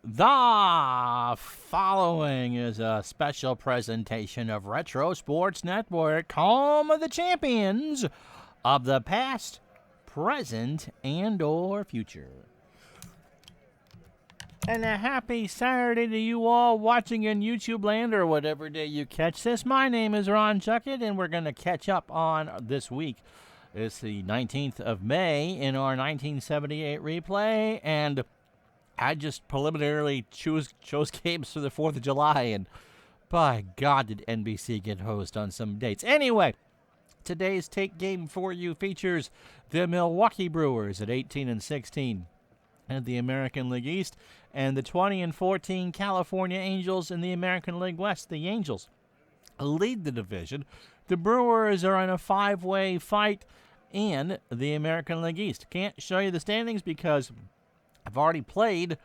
The following is a special presentation of Retro Sports Network, home of the champions of the past, present, and/or future. And a happy Saturday to you all watching in YouTube land or whatever day you catch this. My name is Ron Chuckett, and we're going to catch up on this week. It's the 19th of May in our 1978 replay, and I just preliminarily chose games for the 4th of July, and by God, did NBC get hosed on some dates. Anyway, today's take game for you features the Milwaukee Brewers at 18-16 in the American League East, and the 20-14 California Angels in the American League West. The Angels lead the division. The Brewers are in a 5-way fight in the American League East. Can't show you the standings because I've already played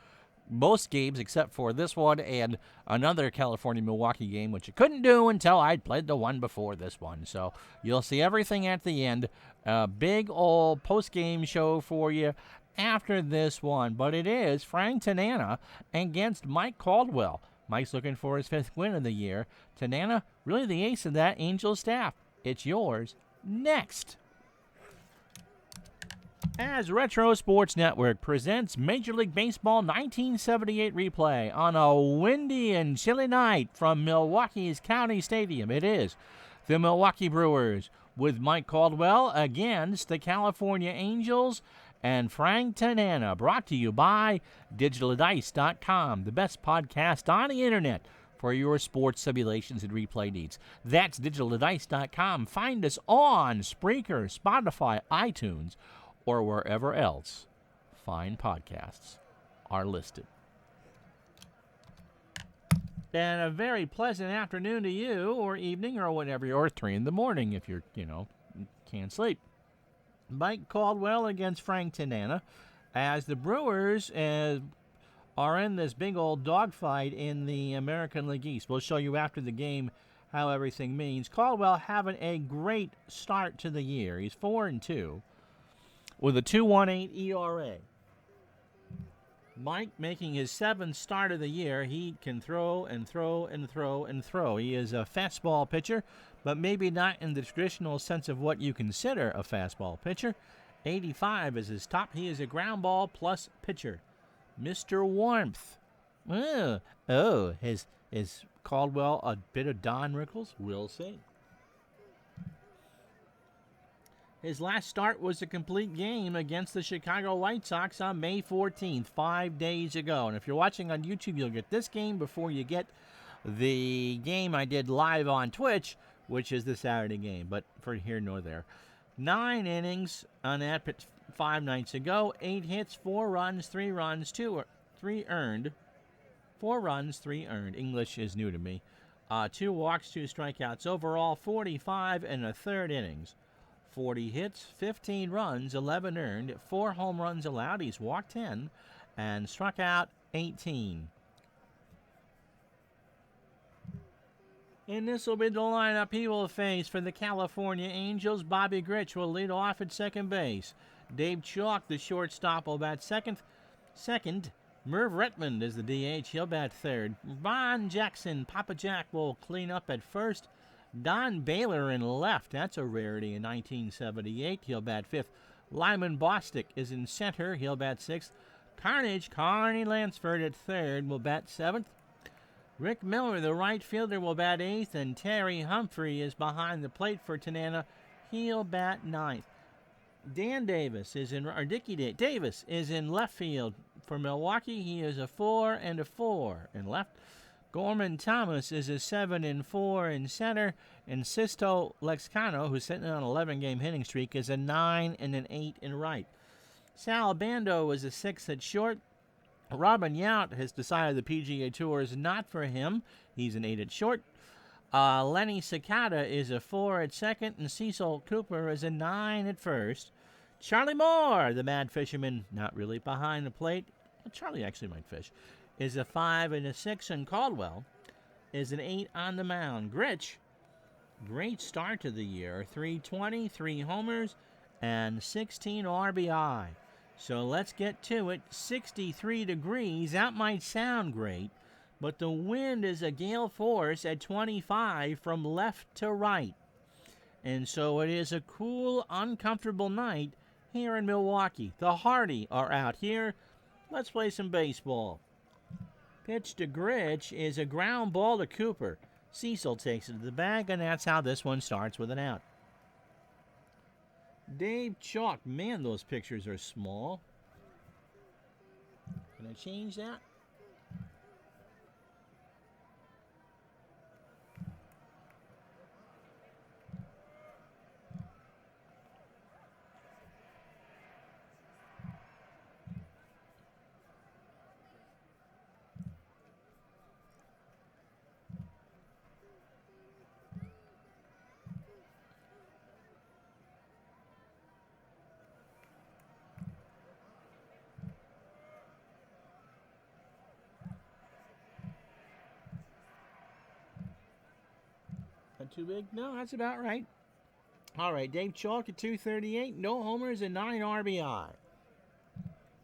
most games except for this one and another California-Milwaukee game, which I couldn't do until I'd played the one before this one. So you'll see everything at the end. A big old post-game show for you after this one. But it is Frank Tanana against Mike Caldwell. Mike's looking for his 5th win of the year. Tanana, really the ace of that Angels staff. It's yours next. As Retro Sports Network presents Major League Baseball 1978 replay on a windy and chilly night from Milwaukee's County Stadium, it is the Milwaukee Brewers with Mike Caldwell against the California Angels and Frank Tanana, brought to you by DigitalDice.com, the best podcast on the internet for your sports simulations and replay needs. That's DigitalDice.com. Find us on Spreaker, Spotify, iTunes, or wherever else fine podcasts are listed. And a very pleasant afternoon to you, or evening, or whatever, or 3 in the morning if you're, can't sleep. Mike Caldwell against Frank Tanana, as the Brewers are in this big old dogfight in the American League East. We'll show you after the game how everything means. Caldwell having a great start to the year. He's 4-2. with a 2.18 ERA. Mike making his 7th start of the year. He can throw and throw and throw and throw. He is a fastball pitcher, but maybe not in the traditional sense of what you consider a fastball pitcher. 85 is his top. He is a ground ball plus pitcher. Mr. Warmth. Is Caldwell a bit of Don Rickles? We'll see. His last start was a complete game against the Chicago White Sox on May 14th, 5 days ago. And if you're watching on YouTube, you'll get this game before you get the game I did live on Twitch, which is the Saturday game, but for here nor there. 9 innings on that pitch 5 nights ago, 8 hits, 4 runs, 3 runs, 3 earned. 4 runs, 3 earned. English is new to me. 2 walks, 2 strikeouts. Overall, 45 and a third innings. 40 hits, 15 runs, 11 earned, 4 home runs allowed. He's walked 10 and struck out 18. And this will be the lineup he will face for the California Angels. Bobby Grich will lead off at second base. Dave Chalk, the shortstop, will bat second. Merv Retmond is the DH. He'll bat third. Von Jackson, Papa Jack, will clean up at first. Don Baylor in left. That's a rarity in 1978. He'll bat fifth. Lyman Bostic is in center. He'll bat sixth. Carney Lansford at third will bat seventh. Rick Miller, the right fielder, will bat eighth. And Terry Humphrey is behind the plate for Tanana. He'll bat ninth. Dickie Davis is in left field for Milwaukee. He is a 4-4 in left. Gorman Thomas is a 7-4 in center, and Sisto Lexcano, who's sitting on an 11-game hitting streak, is a 9-8 in right. Sal Bando is a 6 at short. Robin Yount has decided the PGA Tour is not for him. He's an 8 at short. Lenny Cicada is a 4 at second, and Cecil Cooper is a 9 at first. Charlie Moore, the mad fisherman, not really behind the plate. Well, Charlie actually might fish. Is a 5 and a 6, and Caldwell is an 8 on the mound. Grich, great start to the year. 320, 3 homers, and 16 RBI. So let's get to it. 63 degrees. That might sound great, but the wind is a gale force at 25 from left to right. And so it is a cool, uncomfortable night here in Milwaukee. The Hardy are out here. Let's play some baseball. Pitch to Gritch is a ground ball to Cooper. Cecil takes it to the bag, and that's how this one starts with an out. Dave Chalk. Man, those pictures are small. Can I change that? Not too big? No, that's about right. All right, Dave Chalk at 238. No homers and 9 RBI.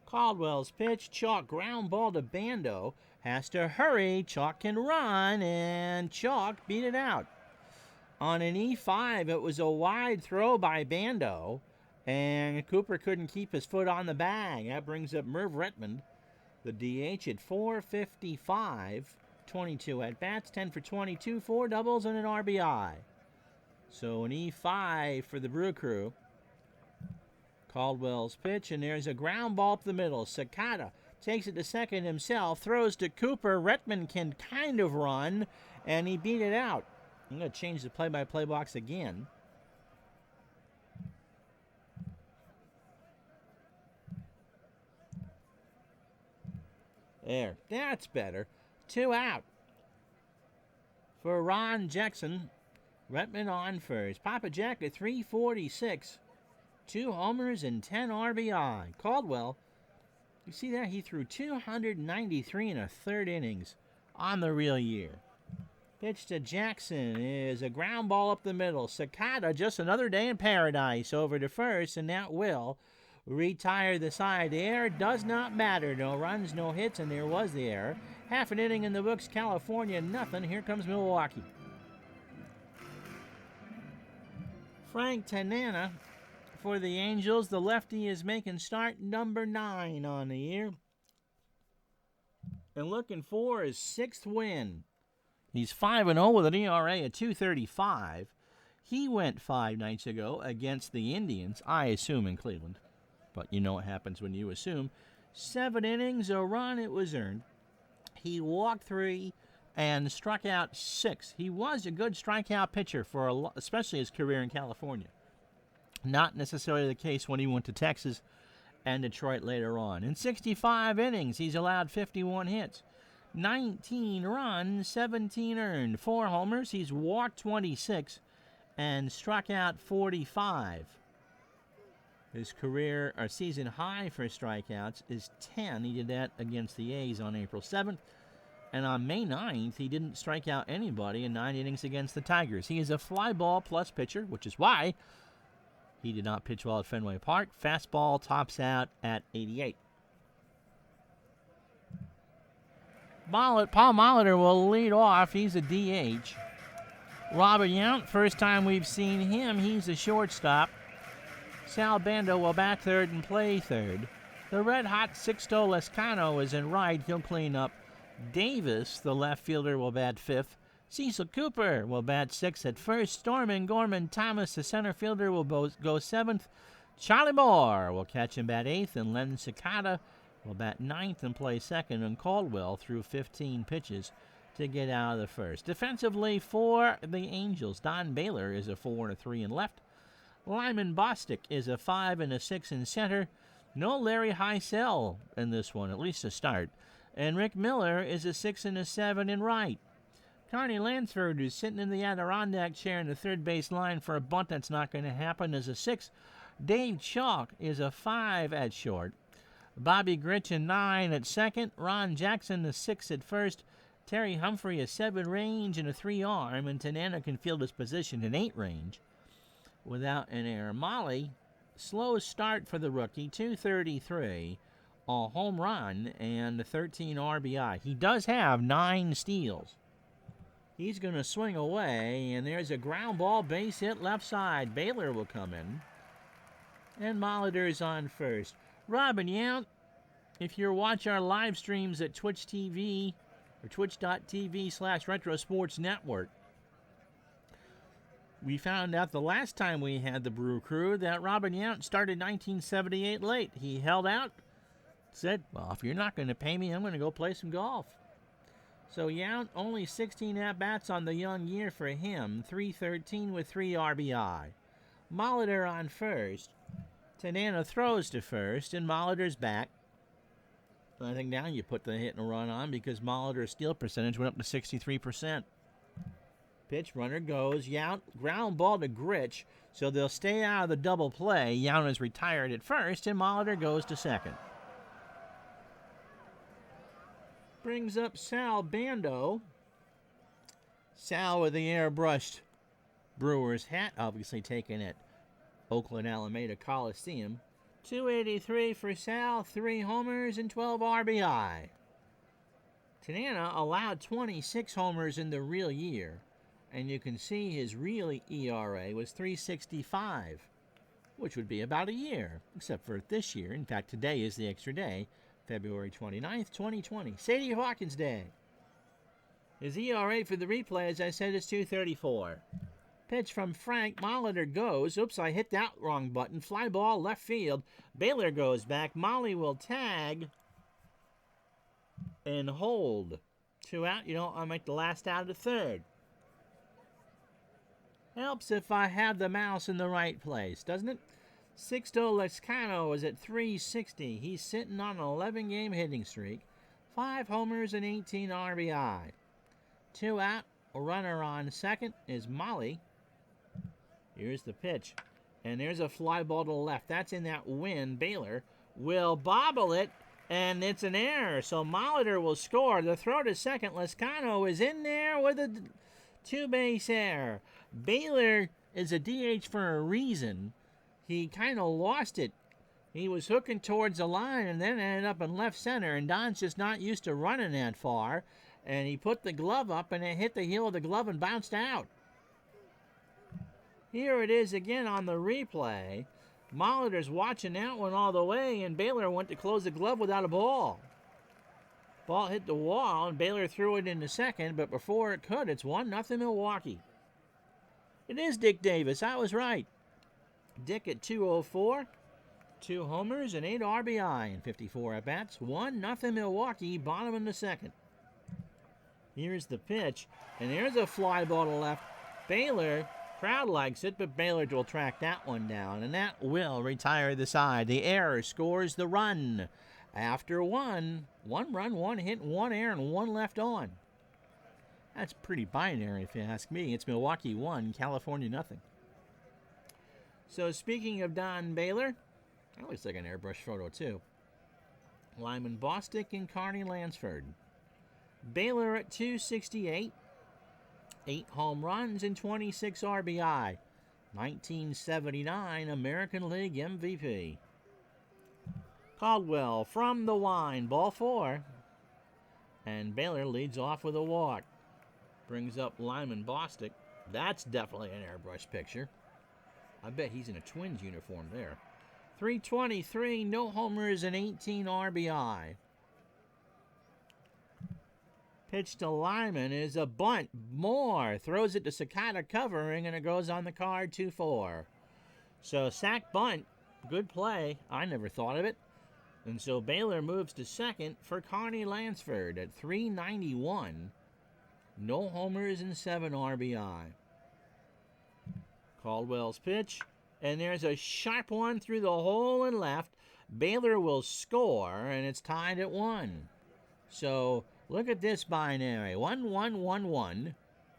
Caldwell's pitch. Chalk ground ball to Bando. Has to hurry. Chalk can run, and Chalk beat it out. On an E5, it was a wide throw by Bando, and Cooper couldn't keep his foot on the bag. That brings up Merv Retmond, the DH, at 455. 22 at-bats, 10 for 22, 4 doubles, and an RBI. So an E5 for the Brew Crew. Caldwell's pitch, and there's a ground ball up the middle. Sakata takes it to second himself, throws to Cooper. Retmond can kind of run, and he beat it out. I'm going to change the play-by-play box again. There, that's better. 2 out for Ron Jackson. Retmond on first. Papa Jack at 346. 2 homers and 10 RBI. Caldwell, you see that? He threw 293 in a third innings on the real year. Pitch to Jackson is a ground ball up the middle. Sakata, just another day in paradise, over to first, and that will retire the side. The error does not matter. No runs, no hits, and there was the error. Half an inning in the books. California, nothing. Here comes Milwaukee. Frank Tanana for the Angels. The lefty is making start number 9 on the year, and looking for his 6th win. He's 5-0 with an ERA at 2.35. He went 5 nights ago against the Indians, I assume in Cleveland. But you know what happens when you assume. 7 innings, a run, it was earned. He walked 3 and struck out 6. He was a good strikeout pitcher for especially his career in California. Not necessarily the case when he went to Texas and Detroit later on. In 65 innings, he's allowed 51 hits. 19 runs, 17 earned. 4 homers, he's walked 26 and struck out 45. His career or season high for strikeouts is 10. He did that against the A's on April 7th. And on May 9th, he didn't strike out anybody in 9 innings against the Tigers. He is a fly ball plus pitcher, which is why he did not pitch well at Fenway Park. Fastball tops out at 88. Paul Molitor will lead off. He's a DH. Robert Yount, first time we've seen him, he's a shortstop. Sal Bando will bat third and play third. The red-hot Sixto Lescano is in right. He'll clean up. Davis, the left fielder, will bat fifth. Cecil Cooper will bat sixth at first. Stormin Gorman Thomas, the center fielder, will go seventh. Charlie Moore will catch him bat eighth, and Len Sakata will bat ninth and play second, and Caldwell threw 15 pitches to get out of the first. Defensively for the Angels, Don Baylor is a 4 and a 3 in left. Lyman Bostic is a 5 and a 6 in center. No Larry Heisel in this one, at least to start. And Rick Miller is a 6 and a 7 in right. Carney Lansford, who's sitting in the Adirondack chair in the third base line for a bunt that's not going to happen, is a 6. Dave Chalk is a 5 at short. Bobby Gritch a 9 at second. Ron Jackson a 6 at first. Terry Humphrey a 7 range and a 3 arm. And Tanana can field his position in 8 range without an error. Molly slow start for the rookie, 233, a home run, and 13 RBI. He does have 9 steals. He's going to swing away, and there's a ground ball base hit left side. Baylor will come in, and Molitor's on first. Robin Yount, if you watch our live streams at Twitch TV or twitch.tv/Retro Sports Network, we found out the last time we had the Brew Crew that Robin Yount started 1978 late. He held out, said, well, if you're not going to pay me, I'm going to go play some golf. So Yount, only 16 at-bats on the young year for him, 313 with 3 RBI. Molitor on first. Tanana throws to first, and Molitor's back. I think now you put the hit and run on because Molitor's steal percentage went up to 63%. Pitch, runner goes. Yount, ground ball to Gritch, so they'll stay out of the double play. Yount is retired at first, and Molitor goes to second. Brings up Sal Bando. Sal with the airbrushed Brewers hat, obviously taken at Oakland Alameda Coliseum. 283 for Sal, 3 homers and 12 RBI. Tanana allowed 26 homers in the real year, and you can see his real ERA was 3.65, which would be about a year, except for this year. In fact, today is the extra day. February 29th, 2020. Sadie Hawkins Day. His ERA for the replay, as I said, is 2.34. Pitch from Frank. Molitor goes. Oops, I hit that wrong button. Fly ball left field. Baylor goes back. Molly will tag and hold. 2 out. You know, I'll make the last out of the third. Helps if I have the mouse in the right place, doesn't it? Sixto Lezcano is at 360. He's sitting on an 11-game hitting streak. 5 homers and 18 RBI. 2 out. A runner on second is Molly. Here's the pitch. And there's a fly ball to the left. That's in that wind. Baylor will bobble it, and it's an error. So Molitor will score. The throw to second. Lezcano is in there with a 2-base error. Baylor is a DH for a reason. He kind of lost it. He was hooking towards the line and then ended up in left center, and Don's just not used to running that far. And he put the glove up, and it hit the heel of the glove and bounced out. Here it is again on the replay. Molitor's watching that one all the way, and Baylor went to close the glove without a ball. Ball hit the wall, and Baylor threw it into second, but before it could, it's 1-0 Milwaukee. It is Dick Davis. I was right. Dick at 204, 2 homers and 8 RBI in 54 at-bats. 1-0 Milwaukee, bottom in the second. Here's the pitch, and there's a fly ball to left. Baylor, crowd likes it, but Baylor will track that one down, and that will retire the side. The error scores the run. After 1 run, 1 hit, 1 error, and 1 left on. That's pretty binary if you ask me. It's Milwaukee 1, California nothing. So speaking of Don Baylor, that looks like an airbrush photo too. Lyman Bostic and Carney Lansford. Baylor at 268, 8 home runs and 26 RBI. 1979 American League MVP. Caldwell from the line, ball 4. And Baylor leads off with a walk. Brings up Lyman Bostic. That's definitely an airbrush picture. I bet he's in a Twins uniform there. 323, no homers and 18 RBI. Pitch to Lyman is a bunt. Moore throws it to Sakata covering, and it goes on the card 2-4. So sack bunt, good play. I never thought of it. And so Baylor moves to second for Carney Lansford at 391. No homers and 7 RBI. Caldwell's pitch, and there's a sharp one through the hole and left. Baylor will score, and it's tied at 1. So look at this binary: 1-1-1-1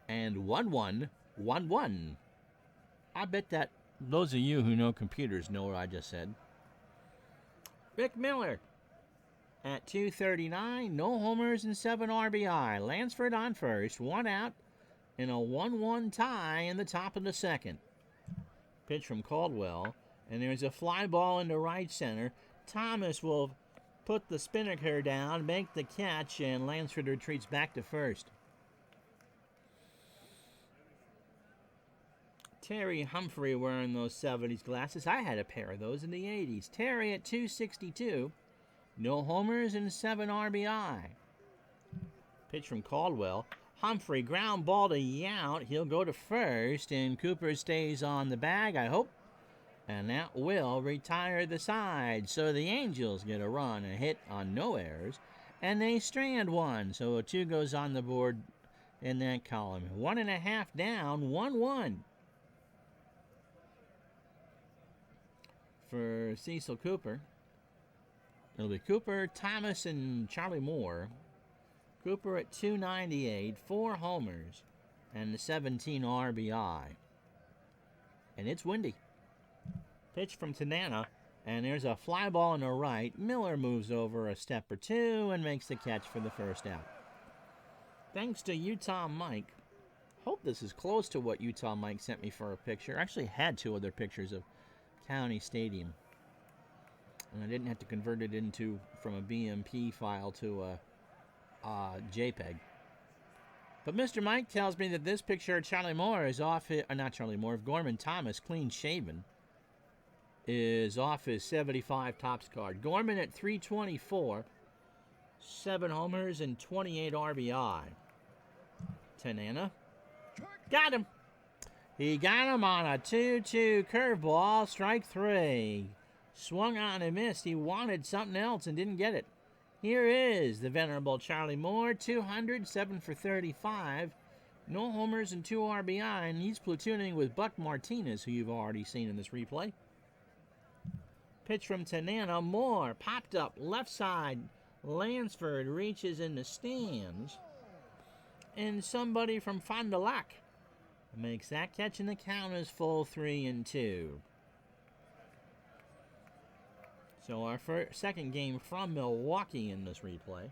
and 1-1-1-1. I bet that those of you who know computers know what I just said. Rick Miller at 239, no homers and 7 RBI. Lansford on first, 1 out, in a 1-1 tie in the top of the second. Pitch from Caldwell, And there's a fly ball into right center. Thomas will put the spinnaker down, make the catch, and Lansford retreats back to first. Terry Humphrey wearing those 70s glasses. I had a pair of those in the 80s. Terry at 262. No homers and 7 RBI. Pitch from Caldwell. Humphrey, ground ball to Yount. He'll go to first, and Cooper stays on the bag, I hope. And that will retire the side. So the Angels get a run, a hit on no errors, and they strand one. So a 2 goes on the board in that column. 1.5 down, 1-1. For Cecil Cooper. It'll be Cooper, Thomas, and Charlie Moore. Cooper at 298, 4 homers, and the 17 RBI. And it's windy. Pitch from Tanana, and there's a fly ball on the right. Miller moves over a step or two and makes the catch for the first out. Thanks to Utah Mike. Hope this is close to what Utah Mike sent me for a picture. I actually had 2 other pictures of County Stadium, and I didn't have to convert it from a BMP file to a JPEG. But Mr. Mike tells me that this picture of Charlie Moore is off his, not Charlie Moore, of Gorman Thomas, clean shaven, is off his 75 Topps card. Gorman at 324, 7 homers and 28 RBI. Tanana got him. He got him on a 2-2 curveball, strike 3. Swung on and missed. He wanted something else and didn't get it. Here is the venerable Charlie Moore, 200, 7 for 35. No homers and 2 RBI, and he's platooning with Buck Martinez, who you've already seen in this replay. Pitch from Tanana. Moore popped up left side. Lansford reaches in the stands. And somebody from Fond du Lac makes that catch, and the count is full 3-2. So our second game from Milwaukee in this replay.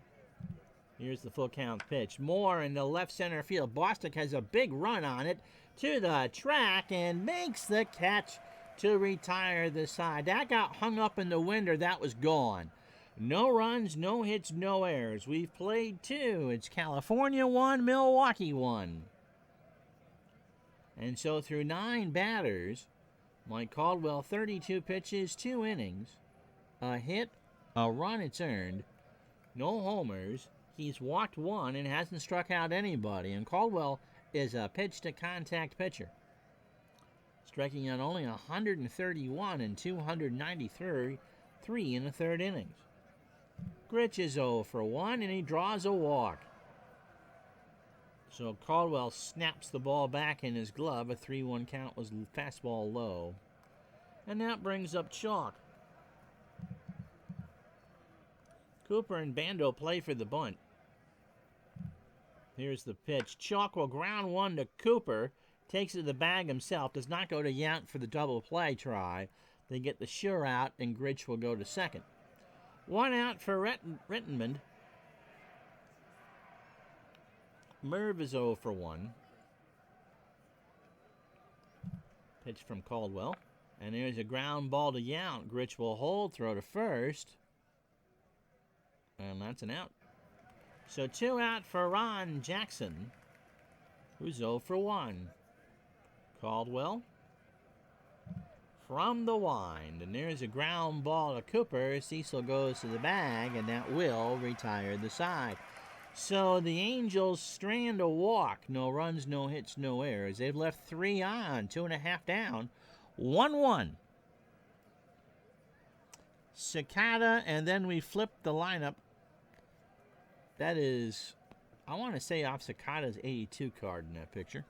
Here's the full count pitch. Moore in the left center field. Bostic has a big run on it to the track and makes the catch to retire the side. That got hung up in the wind, or that was gone. No runs, no hits, no errors. We've played 2. It's California 1, Milwaukee 1. And so through 9 batters, Mike Caldwell, 32 pitches, 2 innings, a hit, a run it's earned, no homers. He's walked 1 and hasn't struck out anybody. And Caldwell is a pitch-to-contact pitcher, striking out only 131 and 293 in the 3rd innings. Gritch is 0 for 1, and he draws a walk. So Caldwell snaps the ball back in his glove. A 3-1 count was fastball low. And that brings up Chalk. Cooper and Bando play for the bunt. Here's the pitch. Chalk will ground 1 to Cooper. Takes it to the bag himself. Does not go to Yount for the double play try. They get the sure out, and Gritch will go to second. 1 out for Rittenman. Merv is 0 for 1. Pitch from Caldwell. And there's a ground ball to Yount. Gritch will hold, throw to first. And that's an out. So 2 out for Ron Jackson, who's 0 for 1. Caldwell from the wind. And there's a ground ball to Cooper. Cecil goes to the bag, and that will retire the side. So the Angels strand a walk. No runs, no hits, no errors. They've left 3 on, 2.5 down. 1-1. Cicada, and then we flip the lineup. That is, I want to say off Cicada's 82 card in that picture.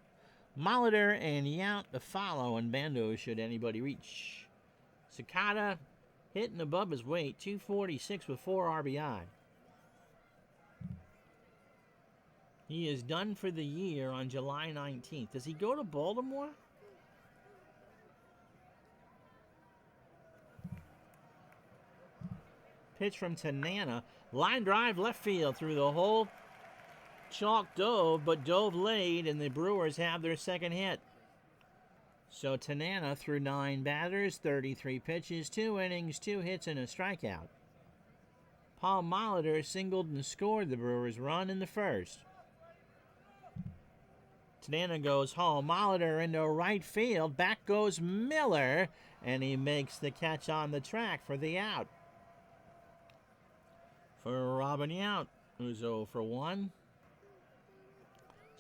Molitor and Yount to follow, and Bando should anybody reach. Cicada hitting above his weight, 246 with 4 RBI. He is done for the year on July 19th. Does he go to Baltimore? Pitch from Tanana. Line drive left field through the hole. Chalk dove, but dove late, and the Brewers have their second hit. So Tanana threw 9 batters, 33 pitches, 2 innings, 2 hits, and a strikeout. Paul Molitor singled and scored the Brewers' run in the first. Tanana goes home. Molitor into right field. Back goes Miller, and he makes the catch on the track for the out. For Robin Yount, who's 0 for 1.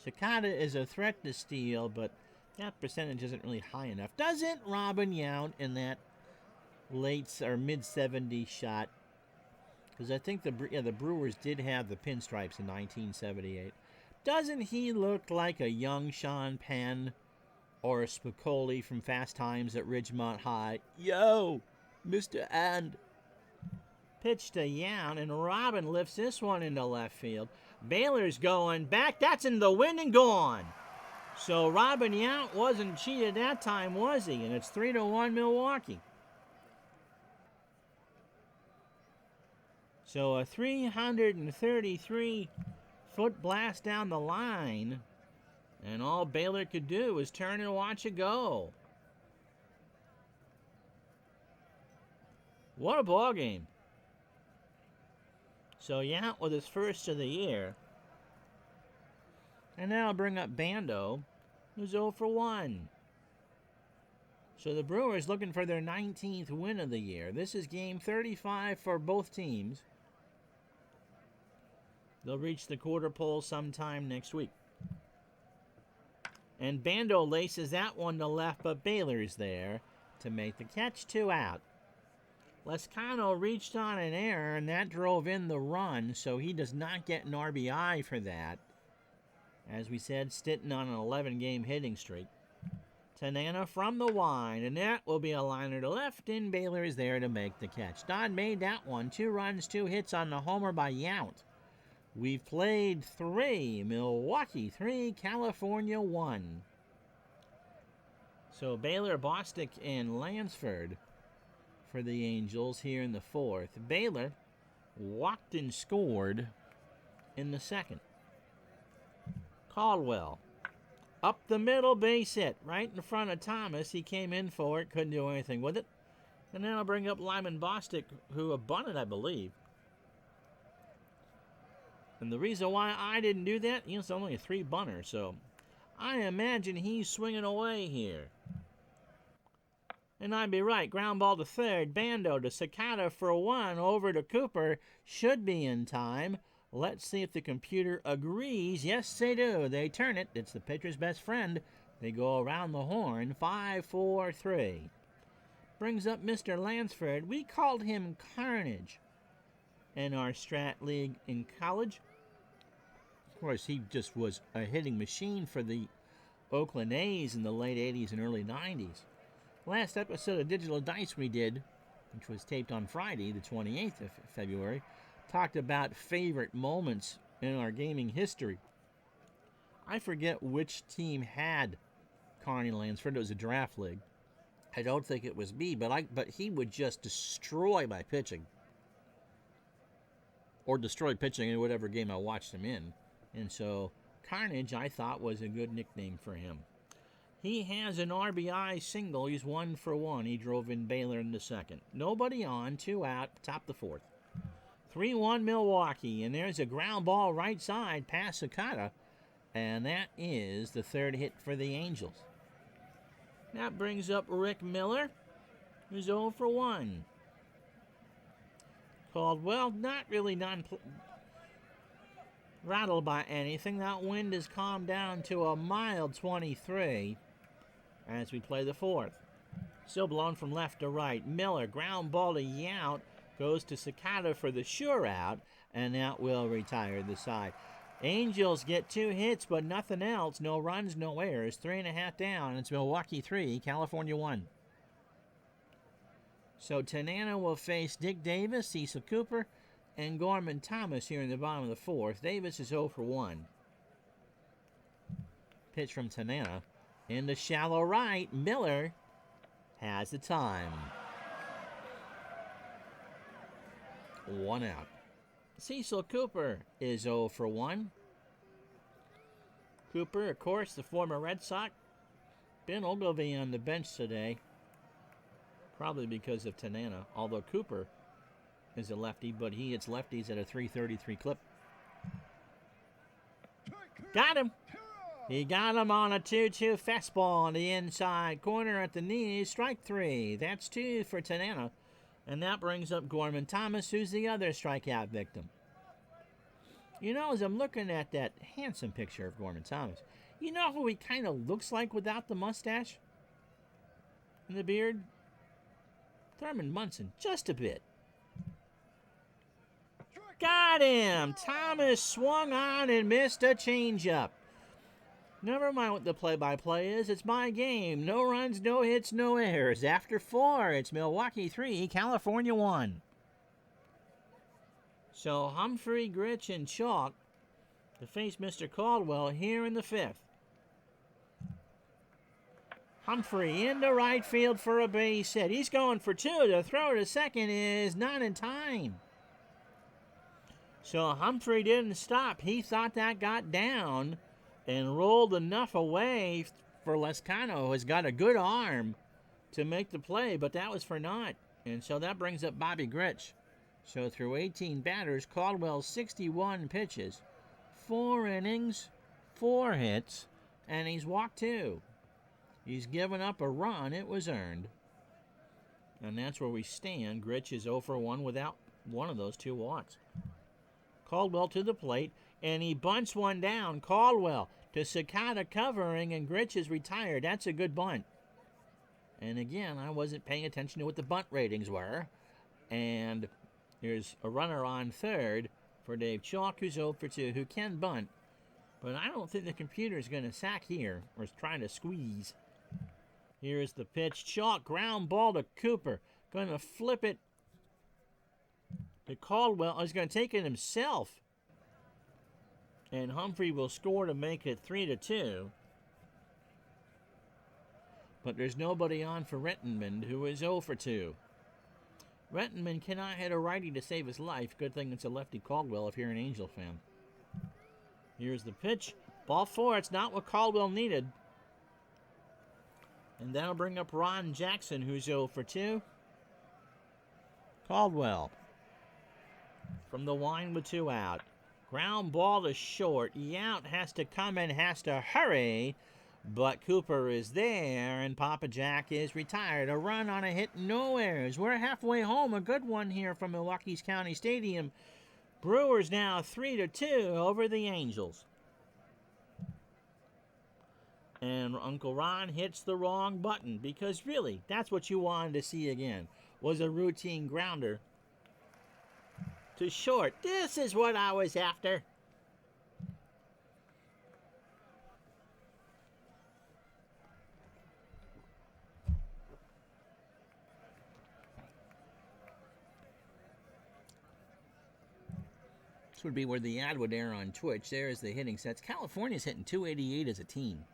Sakata is a threat to steal, but that percentage isn't really high enough. Doesn't Robin Yount in that late or mid-70s shot? Because I think the Brewers did have the pinstripes in 1978. Doesn't he look like a young Sean Penn or a Spicoli from Fast Times at Ridgemont High? Yo, Mr. And. Pitch to Yount, and Robin lifts this one into left field. Baylor's going back. That's in the wind and gone. So Robin Yount wasn't cheated that time, was he? And it's 3-1 Milwaukee. So a 333-foot blast down the line, and all Baylor could do was turn and watch it go. What a ball game. So Yount with his first of the year. And now I'll bring up Bando, who's 0 for 1. So the Brewers looking for their 19th win of the year. This is game 35 for both teams. They'll reach the quarter pole sometime next week. And Bando laces that one to left, but Baylor's there to make the catch. 2 out. Lescano reached on an error, and that drove in the run, so he does not get an RBI for that. As we said, Stinton on an 11-game hitting streak. Tanana from the wide, and that will be a liner to left, and Baylor is there to make the catch. Dodd made that one. 2 runs, 2 hits on the homer by Yount. We've played 3. Milwaukee 3, California 1. So Baylor, Bostic, and Lansford for the Angels here in the 4th. Baylor walked and scored in the 2nd. Caldwell up the middle, base hit right in front of Thomas. He came in for it, couldn't do anything with it. And then I'll bring up Lyman Bostic, who bunted, I believe. And the reason why I didn't do that, it's only a 3-bunter, so I imagine he's swinging away here. And I'd be right. Ground ball to third. Bando to Sakata for 1. Over to Cooper. Should be in time. Let's see if the computer agrees. Yes, they do. They turn it. It's the pitcher's best friend. They go around the horn. 5, 4, 3. Brings up Mr. Lansford. We called him Carnage in our Strat League in college. Of course, he just was a hitting machine for the Oakland A's in the late 80s and early 90s. Last episode of Digital Dice we did, which was taped on Friday, the 28th of February, talked about favorite moments in our gaming history. I forget which team had Carney Lansford. It was a draft league. I don't think it was me, but he would just destroy my pitching. Or destroy pitching in whatever game I watched him in. And so Carnage, I thought, was a good nickname for him. He has an RBI single. He's 1 for 1. He drove in Baylor in the 2nd. Nobody on, 2 out, top the 4th. 3-1 Milwaukee, and there's a ground ball right side past Sakata, and that is the 3rd hit for the Angels. That brings up Rick Miller, who's 0 for 1. Caldwell, not really rattled by anything. That wind has calmed down to a mild 23 as we play the 4th. Still blown from left to right. Miller, ground ball to Yount, goes to Sakata for the sure out, and that will retire the side. Angels get 2 hits, but nothing else. No runs, no errors. 3.5 down. It's Milwaukee 3, California 1. So Tanana will face Dick Davis, Cecil Cooper, and Gorman Thomas here in the bottom of the 4th. Davis is 0 for 1. Pitch from Tanana. In the shallow right, Miller has the time. 1 out. Cecil Cooper is 0 for 1. Cooper, of course, the former Red Sox, Ben Ogilvie on the bench today, probably because of Tanana, although Cooper is a lefty, but he hits lefties at a .333 clip. Got him! He got him on a 2-2 fastball on the inside corner at the knees. Strike 3. That's 2 for Tanana. And that brings up Gorman Thomas, who's the other strikeout victim. You know, as I'm looking at that handsome picture of Gorman Thomas, you know who he kind of looks like without the mustache and the beard? Thurman Munson, just a bit. Got him! Thomas swung on and missed a changeup. Never mind what the play-by-play is. It's my game. No runs, no hits, no errors. After 4, it's Milwaukee 3, California 1. So Humphrey, Grich, and Chalk to face Mr. Caldwell here in the 5th. Humphrey into right field for a base hit. He's going for 2. The throw to second is not in time. So Humphrey didn't stop. He thought that got down and rolled enough away for Lescano, who has got a good arm to make the play, but that was for naught. And so that brings up Bobby Grich. So through 18 batters, Caldwell 61 pitches, 4 innings, 4 hits, and he's walked 2. He's given up a run. It was earned. And that's where we stand. Grich is 0 for 1 without one of those 2 walks. Caldwell to the plate, and he bunts one down. Caldwell to Sakata covering, and Grich is retired. That's a good bunt. And again, I wasn't paying attention to what the bunt ratings were. And there's a runner on third for Dave Chalk, who's 0 for 2, who can bunt. But I don't think the computer is going to sack here, or is trying to squeeze. Here's the pitch. Chalk, ground ball to Cooper. Going to flip it to Caldwell. He's going to take it himself. And Humphrey will score to make it 3-2. But there's nobody on for Rettenmund, who is 0 for 2. Rettenmund cannot hit a righty to save his life. Good thing it's a lefty Caldwell if you're an Angel fan. Here's the pitch. Ball 4. It's not what Caldwell needed. And that'll bring up Ron Jackson, who's 0 for 2. Caldwell from the line with 2 out. Ground ball to short. Yount has to come and has to hurry. But Cooper is there, and Papa Jack is retired. A run on a hit, no errors. We're halfway home. A good one here from Milwaukee's County Stadium. Brewers now 3-2 over the Angels. And Uncle Ron hits the wrong button, because really, that's what you wanted to see again, was a routine grounder to short. This is what I was after. This would be where the ad would air on Twitch. There's the hitting sets. California's hitting 288 as a team.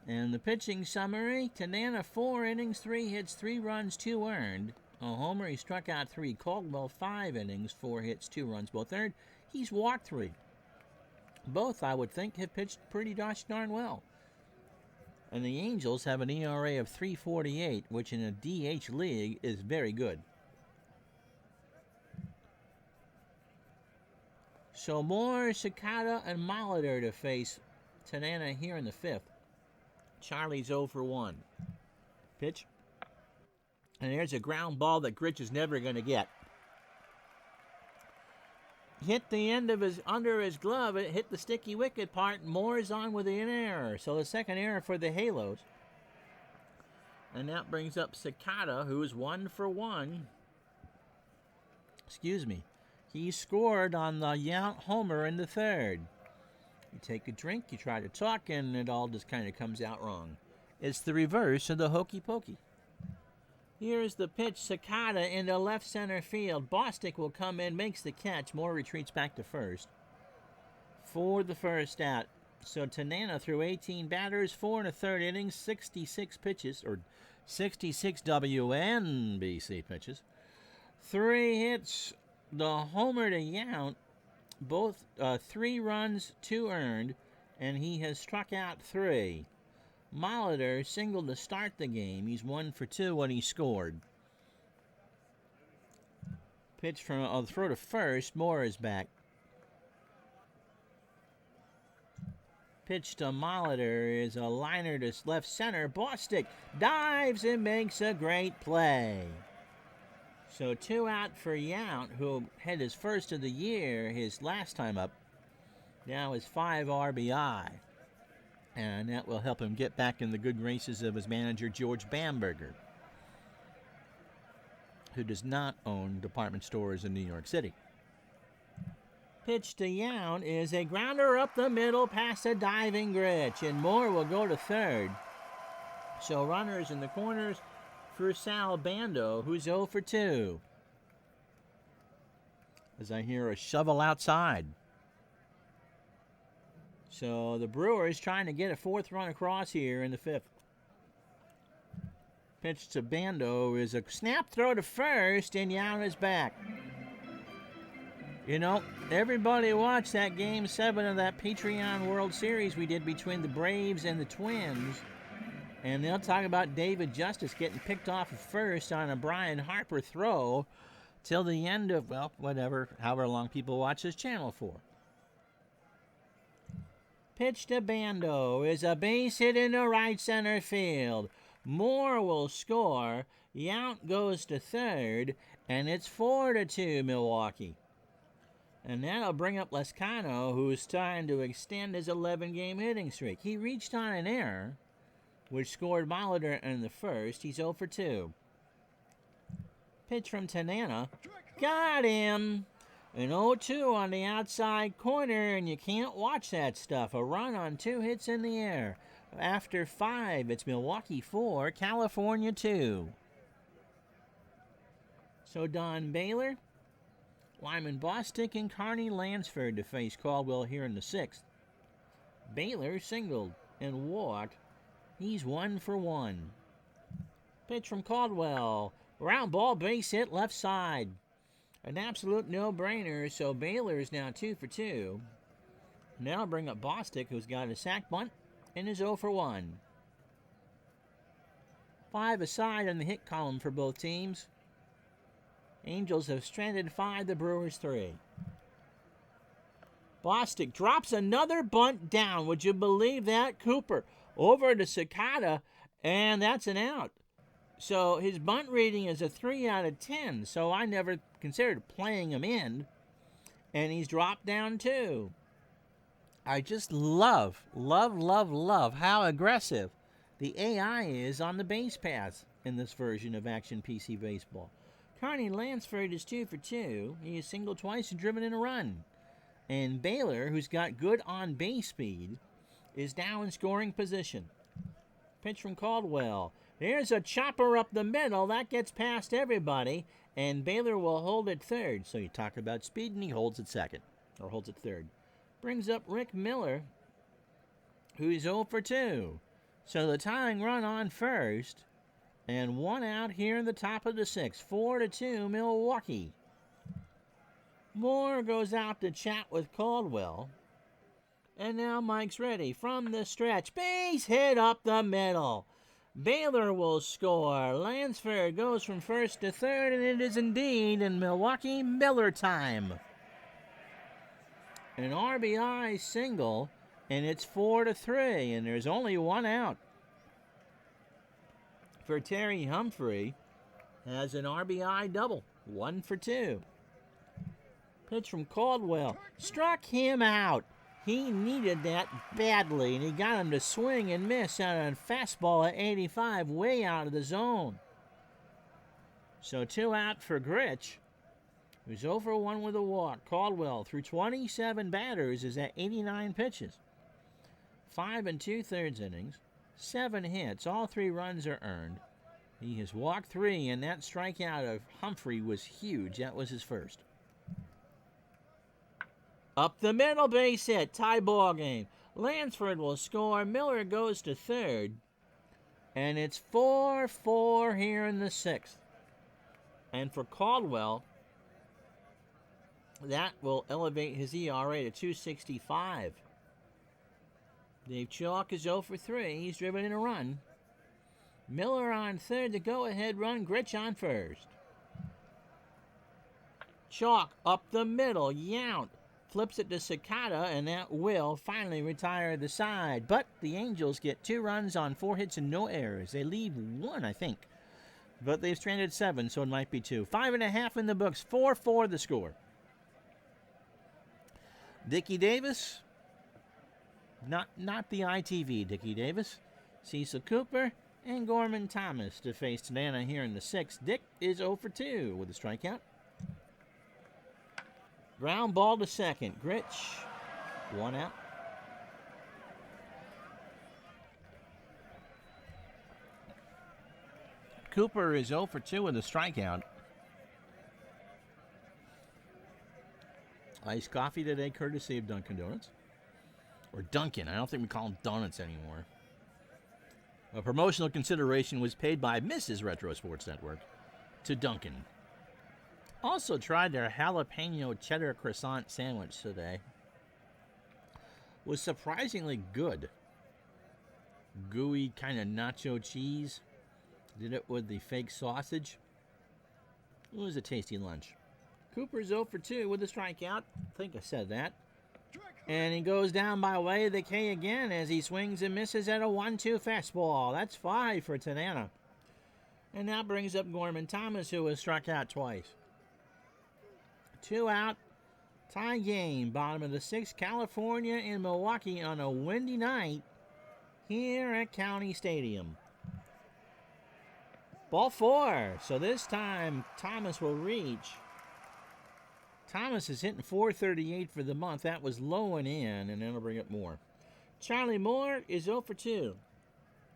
And the pitching summary, Tanana 4 innings, 3 hits, 3 runs, 2 earned. A homer, he struck out 3. Caldwell 5 innings, 4 hits, 2 runs, both earned. He's walked 3. Both, I would think, have pitched pretty gosh darn well. And the Angels have an ERA of 3.48, which in a DH league is very good. So more Sakata and Molitor to face Tanana here in the 5th. Charlie's 0 for 1. Pitch. And there's a ground ball that Grich is never going to get. Hit the end of under his glove. It hit the sticky wicket part. Moore is on with an error. So the second error for the Halos. And that brings up Sakata, who is 1 for 1. Excuse me. He scored on the Yount homer in the 3rd. You take a drink, you try to talk, and it all just kind of comes out wrong. It's the reverse of the hokey pokey. Here's the pitch, Sakata into left center field. Bostic will come in, makes the catch. Moore retreats back to first for the first out. So Tanana threw 18 batters, 4 1/3 innings, 66 pitches, or 66 WNBC pitches. 3 hits, the homer to Yount, both 3 runs, 2 earned, and he has struck out 3. Molitor singled to start the game. He's 1 for 2 when he scored. Pitch from a throw to first. Moore is back. Pitch to Molitor is a liner to left center. Bostic dives and makes a great play. So 2 out for Yount, who had his first of the year, his last time up. Now is 5 RBI. And that will help him get back in the good graces of his manager, George Bamberger, who does not own department stores in New York City. Pitch to Yount is a grounder up the middle past a diving Gritch, and Moore will go to third. So runners in the corners for Sal Bando, who's 0 for 2. As I hear a shovel outside. So the Brewers trying to get a 4th run across here in the 5th. Pitch to Bando is a snap throw to first, and Yount is back. You know, everybody watched that Game 7 of that Patreon World Series we did between the Braves and the Twins. And they'll talk about David Justice getting picked off at first on a Brian Harper throw till the end of, well, whatever, however long people watch this channel for. Pitch to Bando is a base hit into right center field. Moore will score. Yount goes to third, and it's 4-2 Milwaukee. And that'll bring up Lescano, who's trying to extend his 11-game hitting streak. He reached on an error, which scored Molitor in the first. He's 0 for 2. Pitch from Tanana. Got him! An 0-2 on the outside corner, and you can't watch that stuff. A run on 2 hits in the air. After 5, it's Milwaukee 4, California 2. So Don Baylor, Lyman Bostic, and Carney Lansford to face Caldwell here in the 6th. Baylor singled and walked. He's 1 for 1. Pitch from Caldwell. Round ball, base hit, left side. An absolute no-brainer, so Baylor's now 2 for 2. Now I'll bring up Bostic, who's got a sac bunt and is 0 for 1. 5 aside on the hit column for both teams. Angels have stranded 5, the Brewers 3. Bostic drops another bunt down. Would you believe that? Cooper over to Sakata, and that's an out. So his bunt rating is a 3 out of 10, so I never considered playing him in, and he's dropped down 2. I just love how aggressive the AI is on the base paths in this version of Action PC Baseball. Carney Lansford is 2 for 2. He has singled twice and driven in a run. And Baylor, who's got good on-base speed, is now in scoring position. Pitch from Caldwell. There's a chopper up the middle. That gets past everybody, and Baylor will hold at third. So you talk about speed, and he holds at second, or holds at third. Brings up Rick Miller, who's 0 for 2. So the tying run on first, and 1 out here in the top of the 6th. 4-2 Milwaukee. Moore goes out to chat with Caldwell. And now Mike's ready from the stretch. Base hit up the middle. Baylor will score. Lansford goes from first to third, and it is indeed in Milwaukee Miller time. An RBI single, and it's 4-3, and there's only 1 out. For Terry Humphrey, has an RBI double, 1 for 2. Pitch from Caldwell, struck him out. He needed that badly, and he got him to swing and miss on a fastball at 85, way out of the zone. So 2 out for Gritch, who's 0 for 1 with a walk. Caldwell, through 27 batters, is at 89 pitches. 5 2/3 innings, 7 hits. All 3 runs are earned. He has walked 3, and that strikeout of Humphrey was huge. That was his first. Up the middle, base hit, tie ball game. Lansford will score. Miller goes to third. And it's 4-4 here in the 6th. And for Caldwell, that will elevate his ERA to 2.65. Dave Chalk is 0 for 3. He's driven in a run. Miller on third, the go-ahead run. Grich on first. Chalk up the middle. Yount flips it to Cicada, and that will finally retire the side. But the Angels get 2 runs on 4 hits and no errors. They leave 1, I think. But they've stranded 7, so it might be 2. 5.5 in the books. 4-4 the score. Dickie Davis. Not the ITV Dickie Davis. Cecil Cooper and Gorman Thomas to face Tanana here in the 6th. Dick is 0 for 2 with a strikeout. Ground ball to second. Grich, 1 out. Cooper is 0 for 2 with a strikeout. Iced coffee today, courtesy of Dunkin' Donuts. Or Dunkin'. I don't think we call them donuts anymore. A promotional consideration was paid by Mrs. Retro Sports Network to Dunkin'. Also tried their jalapeno cheddar croissant sandwich today. Was surprisingly good. Gooey kind of nacho cheese. Did it with the fake sausage. It was a tasty lunch. Cooper's 0 for 2 with a strikeout. I think I said that. And he goes down by way of the K again as he swings and misses at a 1-2 fastball. That's 5 for Tanana. And that brings up Gorman Thomas, who was struck out twice. 2 out. Tie game. Bottom of the 6th. California and Milwaukee on a windy night here at County Stadium. Ball 4. So this time Thomas will reach. Thomas is hitting .438 for the month. That was low and in, and that'll bring up Moore. Charlie Moore is 0 for 2.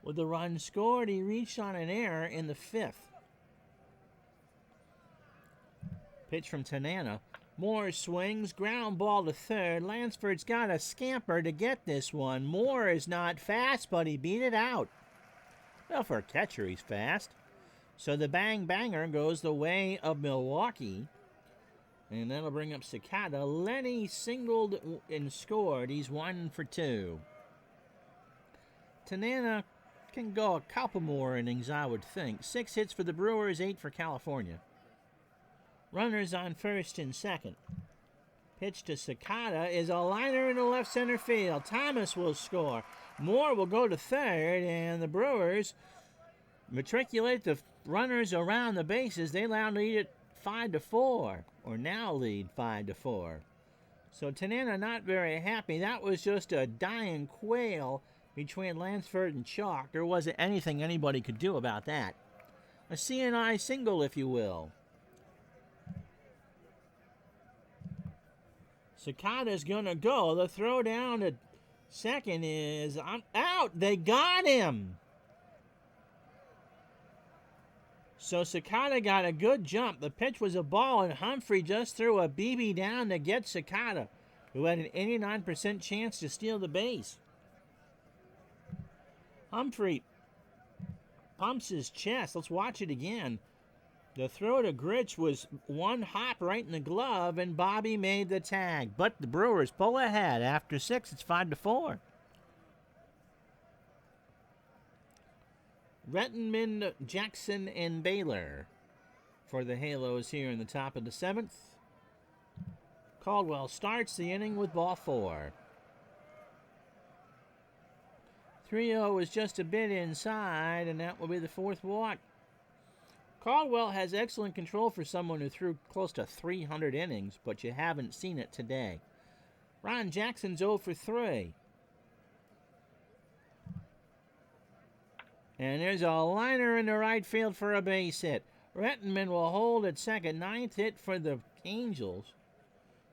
With the run scored, he reached on an error in the 5th. Pitch from Tanana. Moore swings, ground ball to third. Lansford's got a scamper to get this one. Moore is not fast, but he beat it out. Well, for a catcher, he's fast. So the bang-banger goes the way of Milwaukee. And that'll bring up Cicada. Lenny singled and scored. He's 1 for 2. Tanana can go a couple more innings, I would think. 6 hits for the Brewers, 8 for California. Runners on first and second. Pitch to Cicada is a liner in the left center field. Thomas will score. Moore will go to third, and the Brewers matriculate the runners around the bases. They now lead it 5-4, or now lead 5-4. So Tanana not very happy. That was just a dying quail between Lansford and Chalk. There wasn't anything anybody could do about that. A CNI single, if you will. Cicada's gonna go. The throw down to second is out. They got him. So Cicada got a good jump. The pitch was a ball, and Humphrey just threw a BB down to get Cicada, who had an 89% chance to steal the base. Humphrey pumps his chest. Let's watch it again. The throw to Grich was one hop right in the glove, and Bobby made the tag. But the Brewers pull ahead. After 6, it's 5-4. Rettenman, Jackson, and Baylor for the Halos here in the top of the 7th. Caldwell starts the inning with ball 4. 3-0 is just a bit inside, and that will be the 4th walk. Caldwell has excellent control for someone who threw close to 300 innings, but you haven't seen it today. Ron Jackson's 0 for 3. And there's a liner in the right field for a base hit. Rettenman will hold at second. 9th hit for the Angels.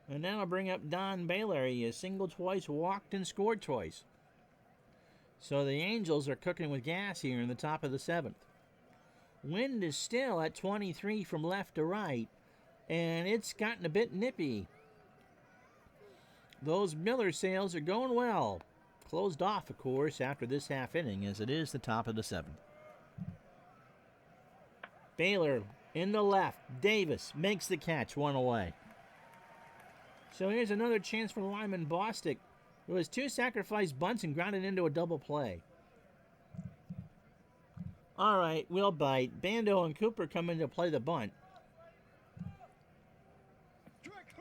And that'll bring up Don Baylor. He has singled twice, walked, and scored twice. So the Angels are cooking with gas here in the top of the 7th. Wind is still at 23 from left to right, and it's gotten a bit nippy. Those Miller sales are going well. Closed off, of course, after this half inning, as it is the top of the 7th. Baylor in the left. Davis makes the catch, 1 away. So here's another chance for Lyman Bostic It was 2 sacrifice bunts and grounded into a double play. All right, we'll bite. Bando and Cooper come in to play the bunt.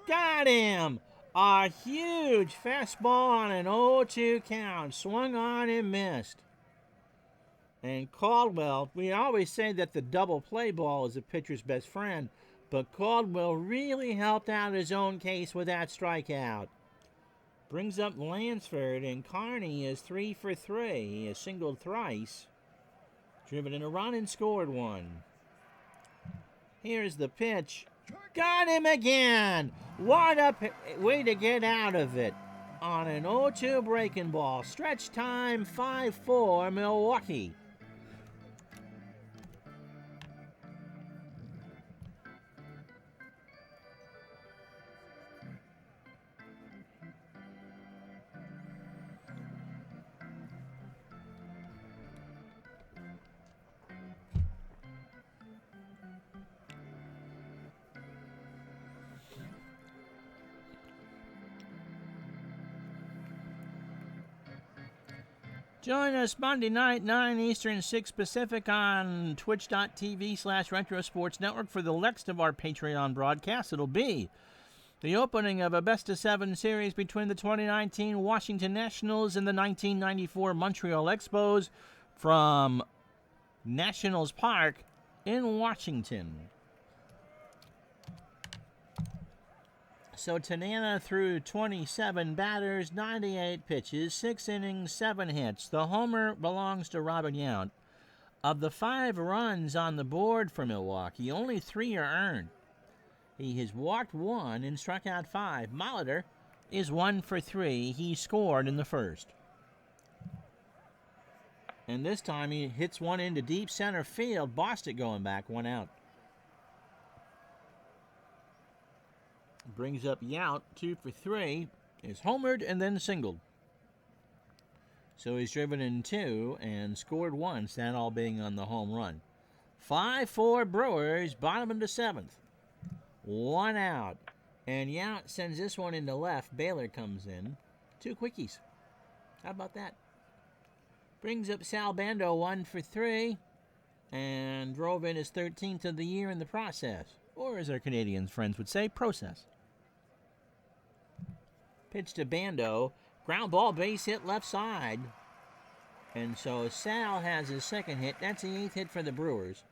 Got him! A huge fastball on an 0-2 count. Swung on and missed. And Caldwell, we always say that the double play ball is a pitcher's best friend, but Caldwell really helped out his own case with that strikeout. Brings up Lansford, and Carney is 3 for 3. He has singled thrice, driven in a run, and scored one. Here's the pitch. Got him again! What a way to get out of it. On an 0-2 breaking ball. Stretch time 5-4 Milwaukee. Join us Monday night, 9 Eastern, 6 Pacific on twitch.tv/Retro Sports Network for the next of our Patreon broadcasts. It'll be the opening of a best-of-7 series between the 2019 Washington Nationals and the 1994 Montreal Expos from Nationals Park in Washington. So Tanana threw 27 batters, 98 pitches, 6 innings, 7 hits. The homer belongs to Robin Yount. Of the 5 runs on the board for Milwaukee, only 3 are earned. He has walked 1 and struck out 5. Molitor is 1 for 3. He scored in the first. And this time he hits one into deep center field. Bostic going back, 1 out. Brings up Yount, 2 for 3, is homered and then singled. So he's driven in 2 and scored once, that all being on the home run. 5-4 Brewers, bottom of the 7th. 1 out. And Yount sends this one into left. Baylor comes in. 2 quickies. How about that? Brings up Sal Bando, 1 for 3, and drove in his 13th of the year in the process. Or as our Canadian friends would say, process. Pitch to Bando. Ground ball, base hit left side. And so Sal has his second hit. That's the 8th hit for the Brewers.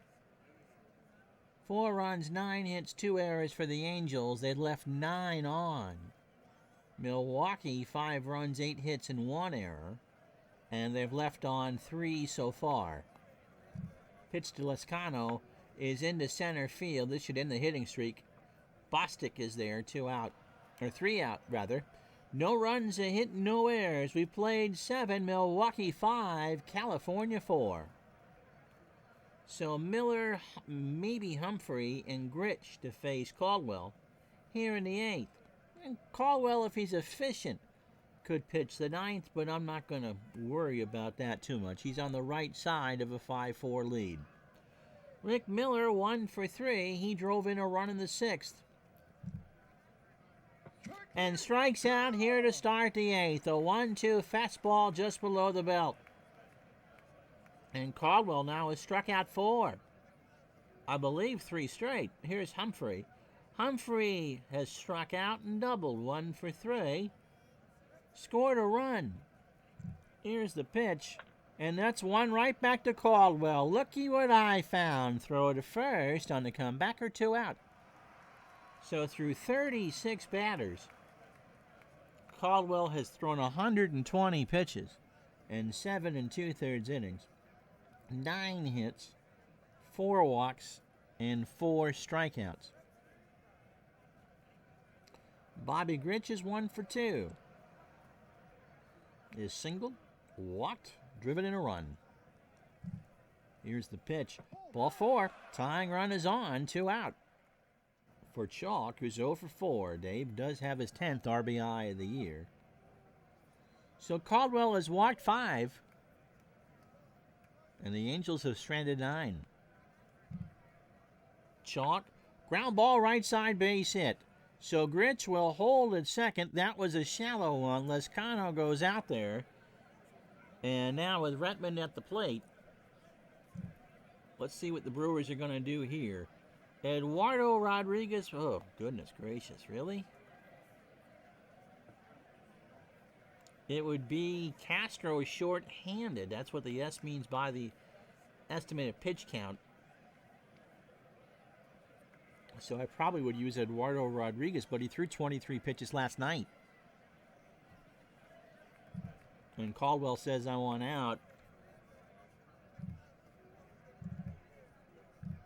4 runs, 9 hits, 2 errors for the Angels. They'd left 9 on. Milwaukee, 5 runs, 8 hits, and 1 error. And they've left on 3 so far. Pitch to Lescano is into center field. This should end the hitting streak. Bostic is there, 2 out. Or 3 out, rather. No runs, a hit, no errors. We played 7, Milwaukee 5, California 4. So Miller, maybe Humphrey, and Gritch to face Caldwell here in the 8th. And Caldwell, if he's efficient, could pitch the 9th, but I'm not going to worry about that too much. He's on the right side of a 5-4 lead. Rick Miller, 1 for 3. He drove in a run in the 6th. And strikes out here to start the 8th. A 1-2 fastball just below the belt. And Caldwell now has struck out 4. I believe 3 straight. Here's Humphrey. Humphrey has struck out and doubled, 1 for 3. Scored a run. Here's the pitch. And that's one right back to Caldwell. Looky what I found. Throw to first on the comeback, or 2 out. So through 36 batters, Caldwell has thrown 120 pitches in 7 2/3 innings, 9 hits, 4 walks, and 4 strikeouts. Bobby Gritch is 1 for 2. Is singled, walked, driven in a run. Here's the pitch. Ball 4. Tying run is on. 2 out. For Chalk, who's 0 for 4. Dave does have his 10th RBI of the year. So Caldwell has walked 5. And the Angels have stranded 9. Chalk, ground ball right side base hit. So Gritch will hold at second. That was a shallow one. Lescano goes out there. And now with Redmond at the plate, let's see what the Brewers are going to do here. Eduardo Rodriguez. Oh, goodness gracious. Really? It would be Castro short-handed. That's what the S means by the estimated pitch count. So I probably would use Eduardo Rodriguez, but he threw 23 pitches last night. And Caldwell says, I want out.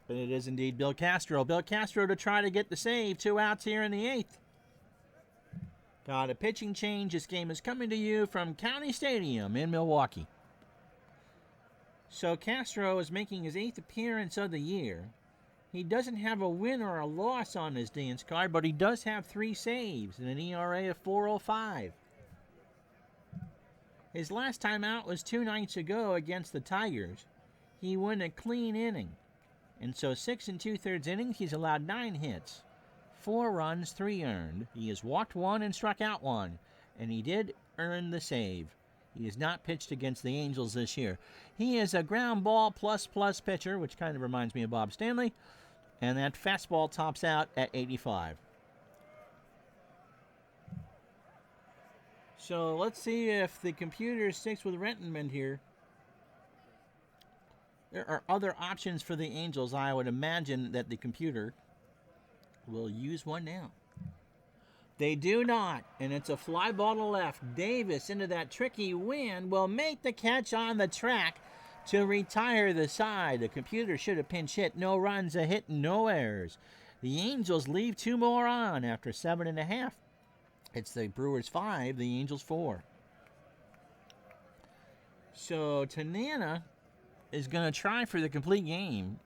But it is indeed Bill Castro. Bill Castro to try to get the save. 2 outs here in the 8th. Got a pitching change. This game is coming to you from County Stadium in Milwaukee. So Castro is making his 8th appearance of the year. He doesn't have a win or a loss on his dance card, but he does have 3 saves and an ERA of 4.05. His last time out was 2 nights ago against the Tigers. He won a clean inning. And so 6 2/3 innings, he's allowed 9 hits. 4 runs, 3 earned. He has walked 1 and struck out 1. And he did earn the save. He has not pitched against the Angels this year. He is a ground ball plus pitcher, which kind of reminds me of Bob Stanley. And that fastball tops out at 85. So let's see if the computer sticks with Redmond here. There are other options for the Angels. I would imagine that the computer will use one now. They do not, and it's a fly ball to left. Davis into that tricky wind will make the catch on the track to retire the side. The computer should have pinch hit. No runs, a hit, no errors. The Angels leave 2 more on after 7.5. It's the Brewers 5, the Angels 4. So Tanana is going to try for the complete game.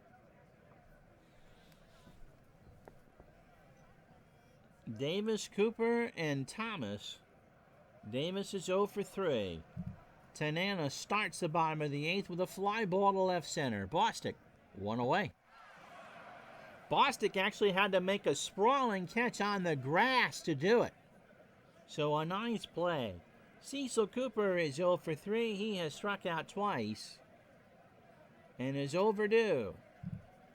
Davis, Cooper, and Thomas. Davis is 0 for 3. Tanana starts the bottom of the 8th with a fly ball to left center. Bostic, 1 away. Bostic actually had to make a sprawling catch on the grass to do it. So a nice play. Cecil Cooper is 0 for 3. He has struck out twice and is overdue.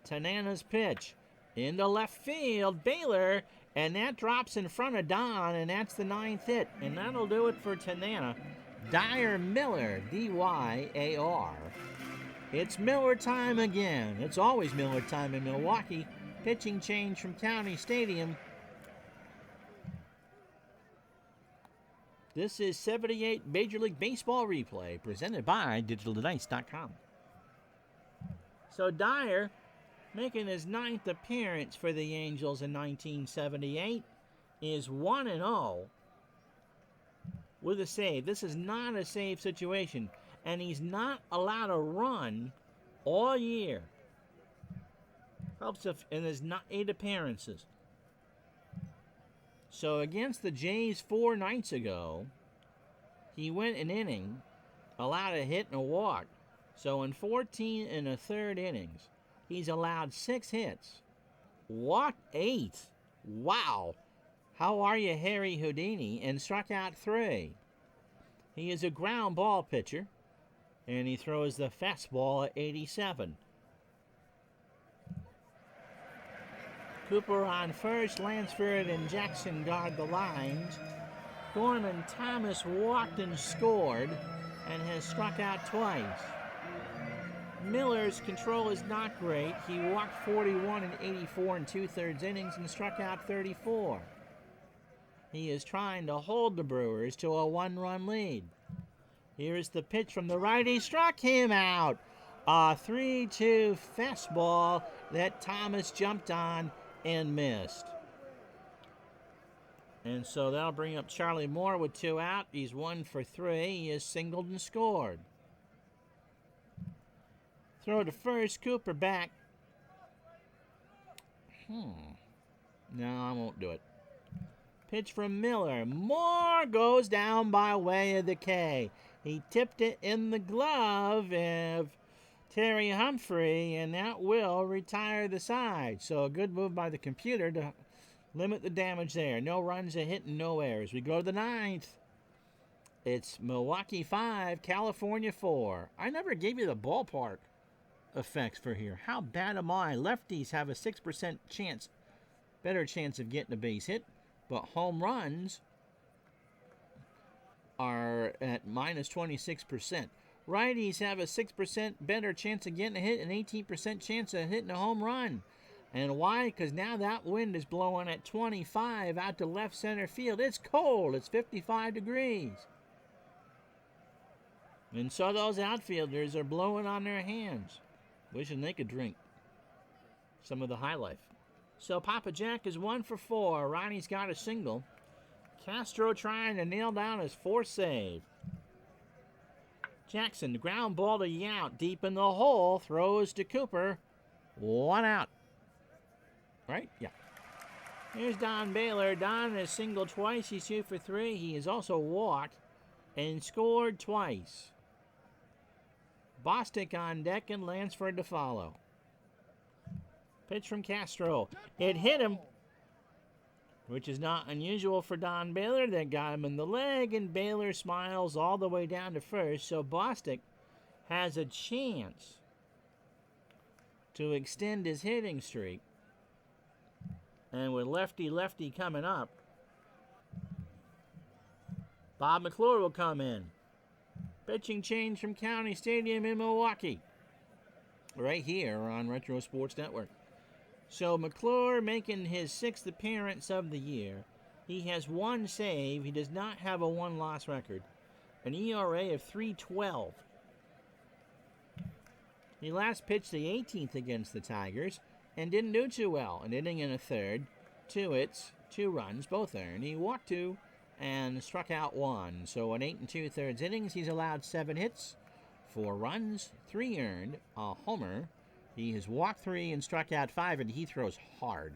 Tanana's pitch into left field. Baylor, and that drops in front of Don, and that's the 9th hit. And that'll do it for Tanana. Dyer Miller, D-Y-A-R. It's Miller time again. It's always Miller time in Milwaukee. Pitching change from County Stadium. This is 78 Major League Baseball replay presented by DigitalDice.com. So Dyer, making his 9th appearance for the Angels in 1978, is 1-0 with a save. This is not a save situation, and he's not allowed a run all year. Helps if in his 8 appearances. So against the Jays 4 nights ago, he went an inning, allowed a hit and a walk. So in 14 1/3 innings, he's allowed 6 hits, walked 8. Wow. How are you, Harry Houdini? And struck out 3. He is a ground ball pitcher, and he throws the fastball at 87. Cooper on first, Lansford and Jackson guard the lines. Gorman Thomas walked and scored and has struck out twice. Miller's control is not great. He walked 41 and 84 2/3 innings and struck out 34. He is trying to hold the Brewers to a 1-run lead. Here is the pitch from the right. He struck him out. A 3-2 fastball that Thomas jumped on and missed. And so that'll bring up Charlie Moore with 2 out. He's 1 for 3. He has singled and scored. Throw to first, Cooper back. No, I won't do it. Pitch from Miller. Moore goes down by way of the K. He tipped it in the glove of Terry Humphrey, and that will retire the side. So a good move by the computer to Limit the damage there. No runs, a hit, and no errors. We go to the 9th. It's Milwaukee 5, California 4. I never gave you the ballpark effects for here. How bad am I? Lefties have a 6% chance, better chance of getting a base hit, but home runs are at minus 26%. Righties have a 6% better chance of getting a hit and 18% chance of hitting a home run. And why? Because now that wind is blowing at 25 out to left center field. It's cold. It's 55 degrees. And so those outfielders are blowing on their hands, wishing they could drink some of the high life. So Papa Jack is 1 for 4. Ronnie's got a single. Castro trying to nail down his 4th save. Jackson, the ground ball to Yount, deep in the hole, throws to Cooper. 1 out. Right? Yeah. Here's Don Baylor. Don has singled twice. He's 2 for 3. He has also walked and scored twice. Bostic on deck and Lansford to follow. Pitch from Castro. It hit him, which is not unusual for Don Baylor. That got him in the leg, and Baylor smiles all the way down to first. So Bostic has a chance to extend his hitting streak. And with lefty coming up, Bob McClure will come in. Pitching change from County Stadium in Milwaukee. Right here on Retro Sports Network. So McClure making his 6th appearance of the year. He has 1 save. He does not have a 1-loss record. An ERA of 3.12. He last pitched the 18th against the Tigers and didn't do too well. An inning and a third, 2 hits, 2 runs, both earned. He walked 2 and struck out 1. So in 8 2/3 innings, he's allowed 7 hits, 4 runs, 3 earned, a homer. He has walked 3 and struck out 5, and he throws hard.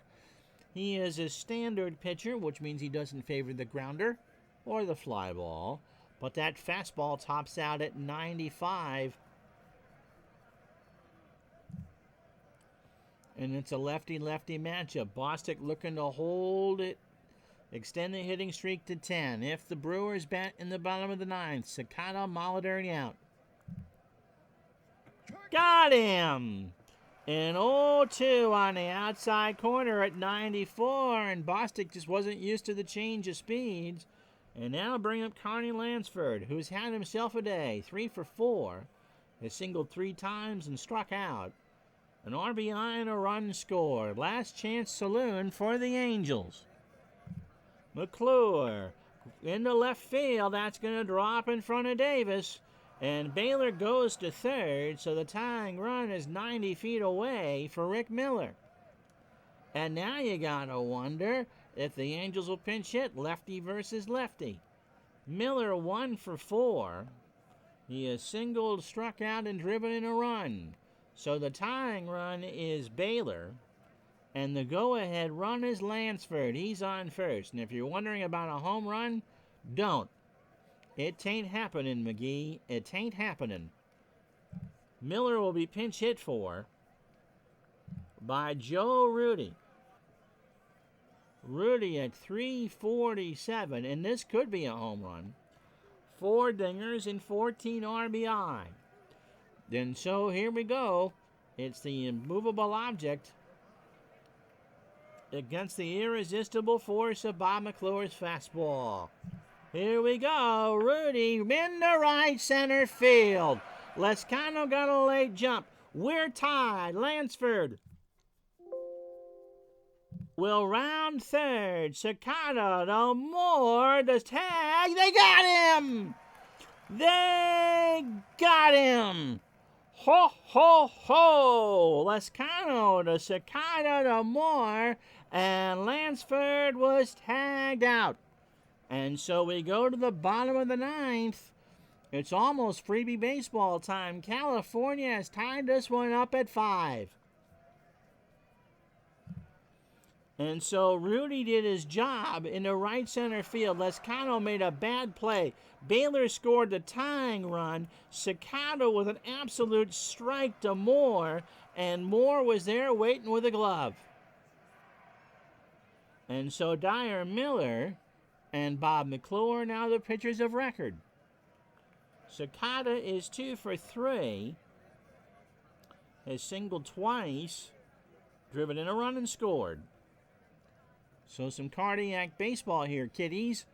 He is a standard pitcher, which means he doesn't favor the grounder or the fly ball. But that fastball tops out at 95. And it's a lefty-lefty matchup. Bostic looking to hold it, extend the hitting streak to 10. If the Brewers bat in the bottom of the 9th, Sakata, Molitor, and out. Got him! An 0-2 on the outside corner at 94, and Bostic just wasn't used to the change of speeds. And now bring up Connie Lansford, who's had himself a day. 3 for 4. Has singled 3 times and struck out. An RBI and a run scored. Last chance saloon for the Angels. McClure into left field. That's going to drop in front of Davis. And Baylor goes to third, so the tying run is 90 feet away for Rick Miller. And now you got to wonder if the Angels will pinch hit lefty versus lefty. Miller 1 for 4. He has singled, struck out, and driven in a run. So the tying run is Baylor, and the go-ahead run is Lansford. He's on first. And if you're wondering about a home run, don't. It ain't happening, McGee. It ain't happening. Miller will be pinch hit for by Joe Rudy. Rudy at 347, and this could be a home run. 4 dingers and 14 RBI. Then so here we go. It's the immovable object against the irresistible force of Bob McClure's fastball. Here we go. Rudy in the right center field. Lescano got a late jump. We're tied. Lansford will round third. Sakata, no more. The tag. They got him. They got him. Ho, ho, ho. Lescano to Sakata to Moore, and Lansford was tagged out. And so we go to the bottom of the 9th. It's almost freebie baseball time. California has tied this one up at 5. And so Rudy did his job in the right center field. Lescano made a bad play. Baylor scored the tying run. Sakata with an absolute strike to Moore, and Moore was there waiting with a glove. And so Dyer Miller and Bob McClure are now the pitchers of record. Sakata is 2 for 3. Has singled twice, driven in a run and scored. So some cardiac baseball here, kiddies,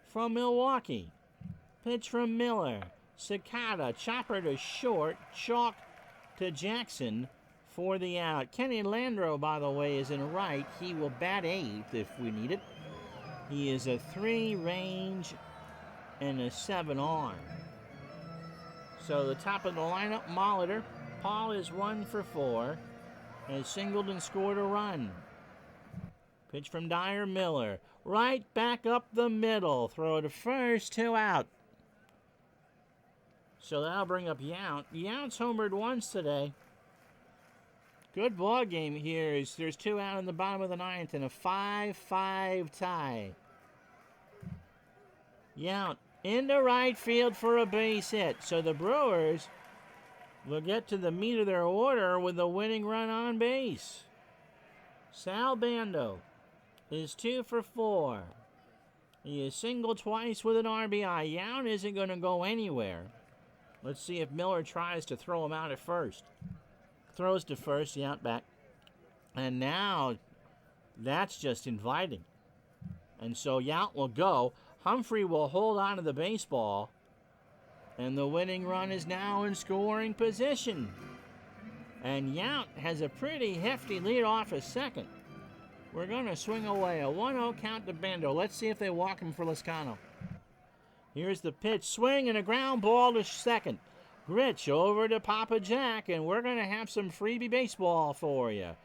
from Milwaukee. Pitch from Miller. Sakata, chopper to short, chalk to Jackson for the out. Kenny Landreau, by the way, is in right. He will bat 8th if we need it. He is a 3 range and a 7 arm. So the top of the lineup, Molitor. Paul is 1 for 4. Has singled and scored a run. Pitch from Dyer Miller. Right back up the middle. Throw to first, 2 out. So that'll bring up Yount. Yount's homered once today. Good ball game here. There's 2 out in the bottom of the 9th and a 5-5 tie. Yount into right field for a base hit. So the Brewers will get to the meat of their order with a winning run on base. Sal Bando is 2 for 4. He is singled twice with an RBI. Yount isn't going to go anywhere. Let's see if Miller tries to throw him out at first. Throws to first, Yount back. And now that's just inviting. And so Yount will go. Humphrey will hold on to the baseball. And the winning run is now in scoring position. And Yount has a pretty hefty lead off at second. We're going to swing away. A 1-0 count to Bando. Let's see if they walk him for Lezcano. Here's the pitch. Swing and a ground ball to second. Gritch over to Papa Jack, and we're going to have some freebie baseball for you.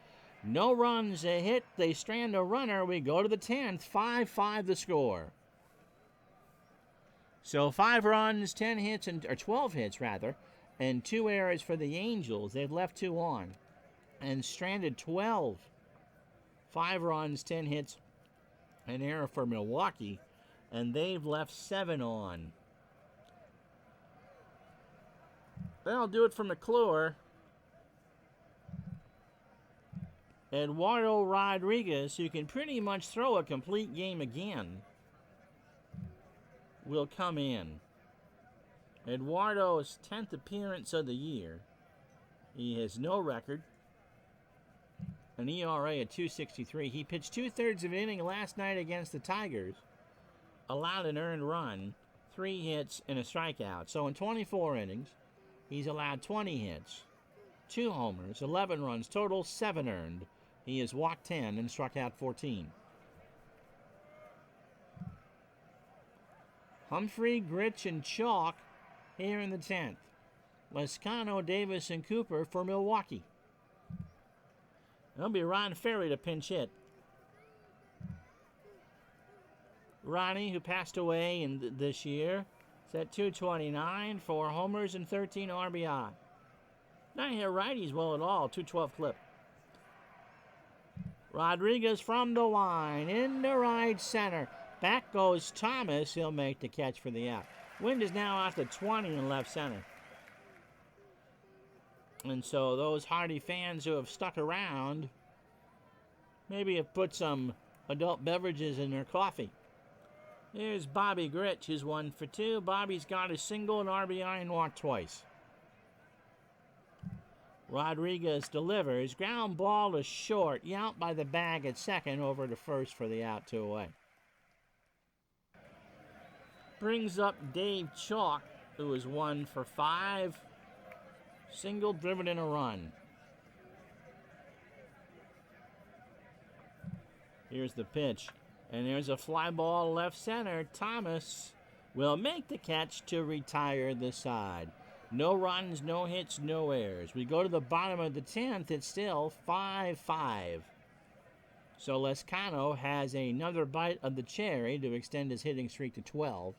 No runs, a hit. They strand a runner. We go to the 10th. 5-5 the score. So 5 runs, 10 hits, or 12 hits rather, and 2 errors for the Angels. They've left 2 on and stranded 12. 5 runs, 10 hits, an error for Milwaukee, and they've left 7 on. That'll do it for McClure. Eduardo Rodriguez, who can pretty much throw a complete game again, will come in. Eduardo's 10th appearance of the year. He has no record. An ERA at 2.63. He pitched 2/3 of an inning last night against the Tigers. Allowed an earned run, 3 hits, and a strikeout. So in 24 innings, he's allowed 20 hits, 2 homers, 11 runs, total 7 earned. He has walked 10 and struck out 14. Humphrey, Gritch, and Chalk here in the 10th. Lezcano, Davis, and Cooper for Milwaukee. It'll be Ron Ferry to pinch hit. Ronnie, who passed away this year, is at 229, 4 homers and 13 RBI. Not hit righties well at all, 212 clip. Rodriguez from the line, into right center. Back goes Thomas. He'll make the catch for the out. Wind is now out to 20 in left center. And so those hardy fans who have stuck around maybe have put some adult beverages in their coffee. Here's Bobby Gritch, who's 1 for 2. Bobby's got a single, an RBI, and walked twice. Rodriguez delivers. Ground ball to short. Yount by the bag at second, over to first for the out, 2 away. Brings up Dave Chalk, who is 1 for 5. Single, driven in a run. Here's the pitch. And there's a fly ball left center. Thomas will make the catch to retire the side. No runs, no hits, no errors. We go to the bottom of the 10th. It's still 5-5. So Lezcano has another bite of the cherry to extend his hitting streak to 12.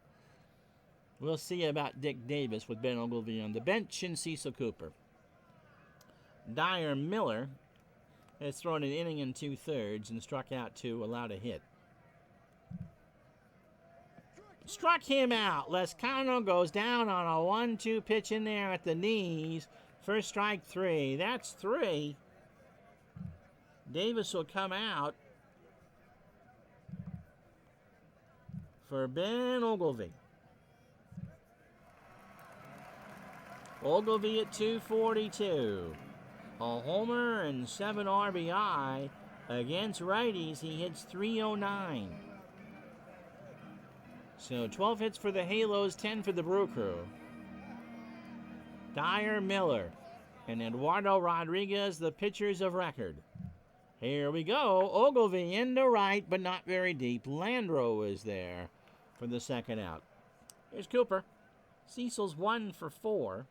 We'll see about Dick Davis with Ben Ogilvie on the bench and Cecil Cooper. Dyer Miller has thrown an inning and 2/3 and struck out 2, allowed a hit. Struck him out. Lezcano goes down on a 1-2 pitch in there at the knees. First strike, 3. That's 3. Davis will come out. for Ben Ogilvy. Ogilvy at 242. A homer and 7 RBI. Against righties, he hits 309. So 12 hits for the Halos, 10 for the Brew Crew. Dyer, Miller, and Eduardo Rodriguez, the pitchers of record. Here we go. Ogilvy into right, but not very deep. Landreau is there for the second out. Here's Cooper. Cecil's 1 for 4.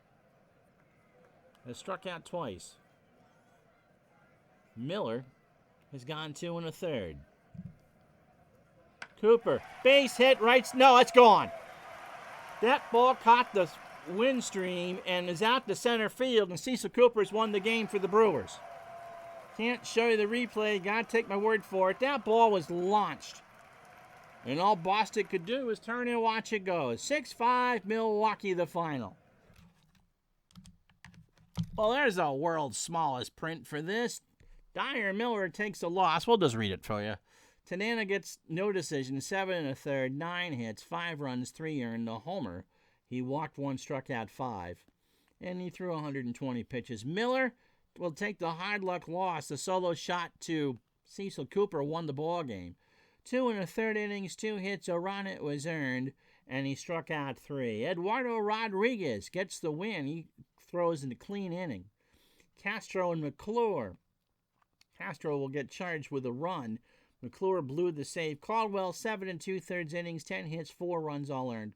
Has struck out twice. Miller has gone 2 1/3. Cooper, base hit, right. No, it's gone. That ball caught the wind stream and is out to center field, and Cecil Cooper's won the game for the Brewers. Can't show you the replay. Gotta take my word for it. That ball was launched. And all Boston could do was turn and watch it go. 6-5, Milwaukee, the final. Well, there's the world's smallest print for this. Dyer Miller takes a loss. We'll just read it for you. Tanana gets no decision, 7 1/3, 9 hits, 5 runs, 3 earned, a homer. He walked 1, struck out 5, and he threw 120 pitches. Miller will take the hard luck loss. The solo shot to Cecil Cooper won the ball game. 2 1/3 innings, 2 hits, a run, it was earned, and he struck out 3. Eduardo Rodriguez gets the win. He throws in a clean inning. Castro and McClure. Castro will get charged with a run. McClure blew the save. Caldwell, 7 2/3 innings, 10 hits, 4 runs, all earned.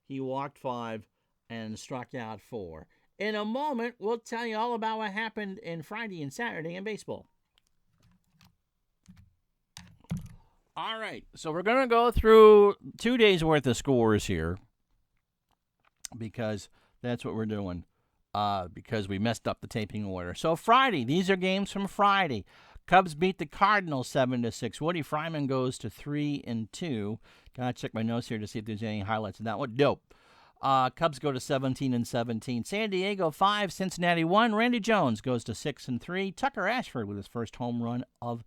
He walked 5 and struck out 4. In a moment, we'll tell you all about what happened in Friday and Saturday in baseball. All right, so we're going to go through 2 days' worth of scores here because that's what we're doing. Because we messed up the taping order. So Friday, these are games from Friday. Cubs beat the Cardinals 7-6. Woody Fryman goes to 3-2. Gotta check my notes here to see if there's any highlights of that one. Nope. Cubs go to 17-17. San Diego 5, Cincinnati 1. Randy Jones goes to 6-3. Tucker Ashford with his first home run of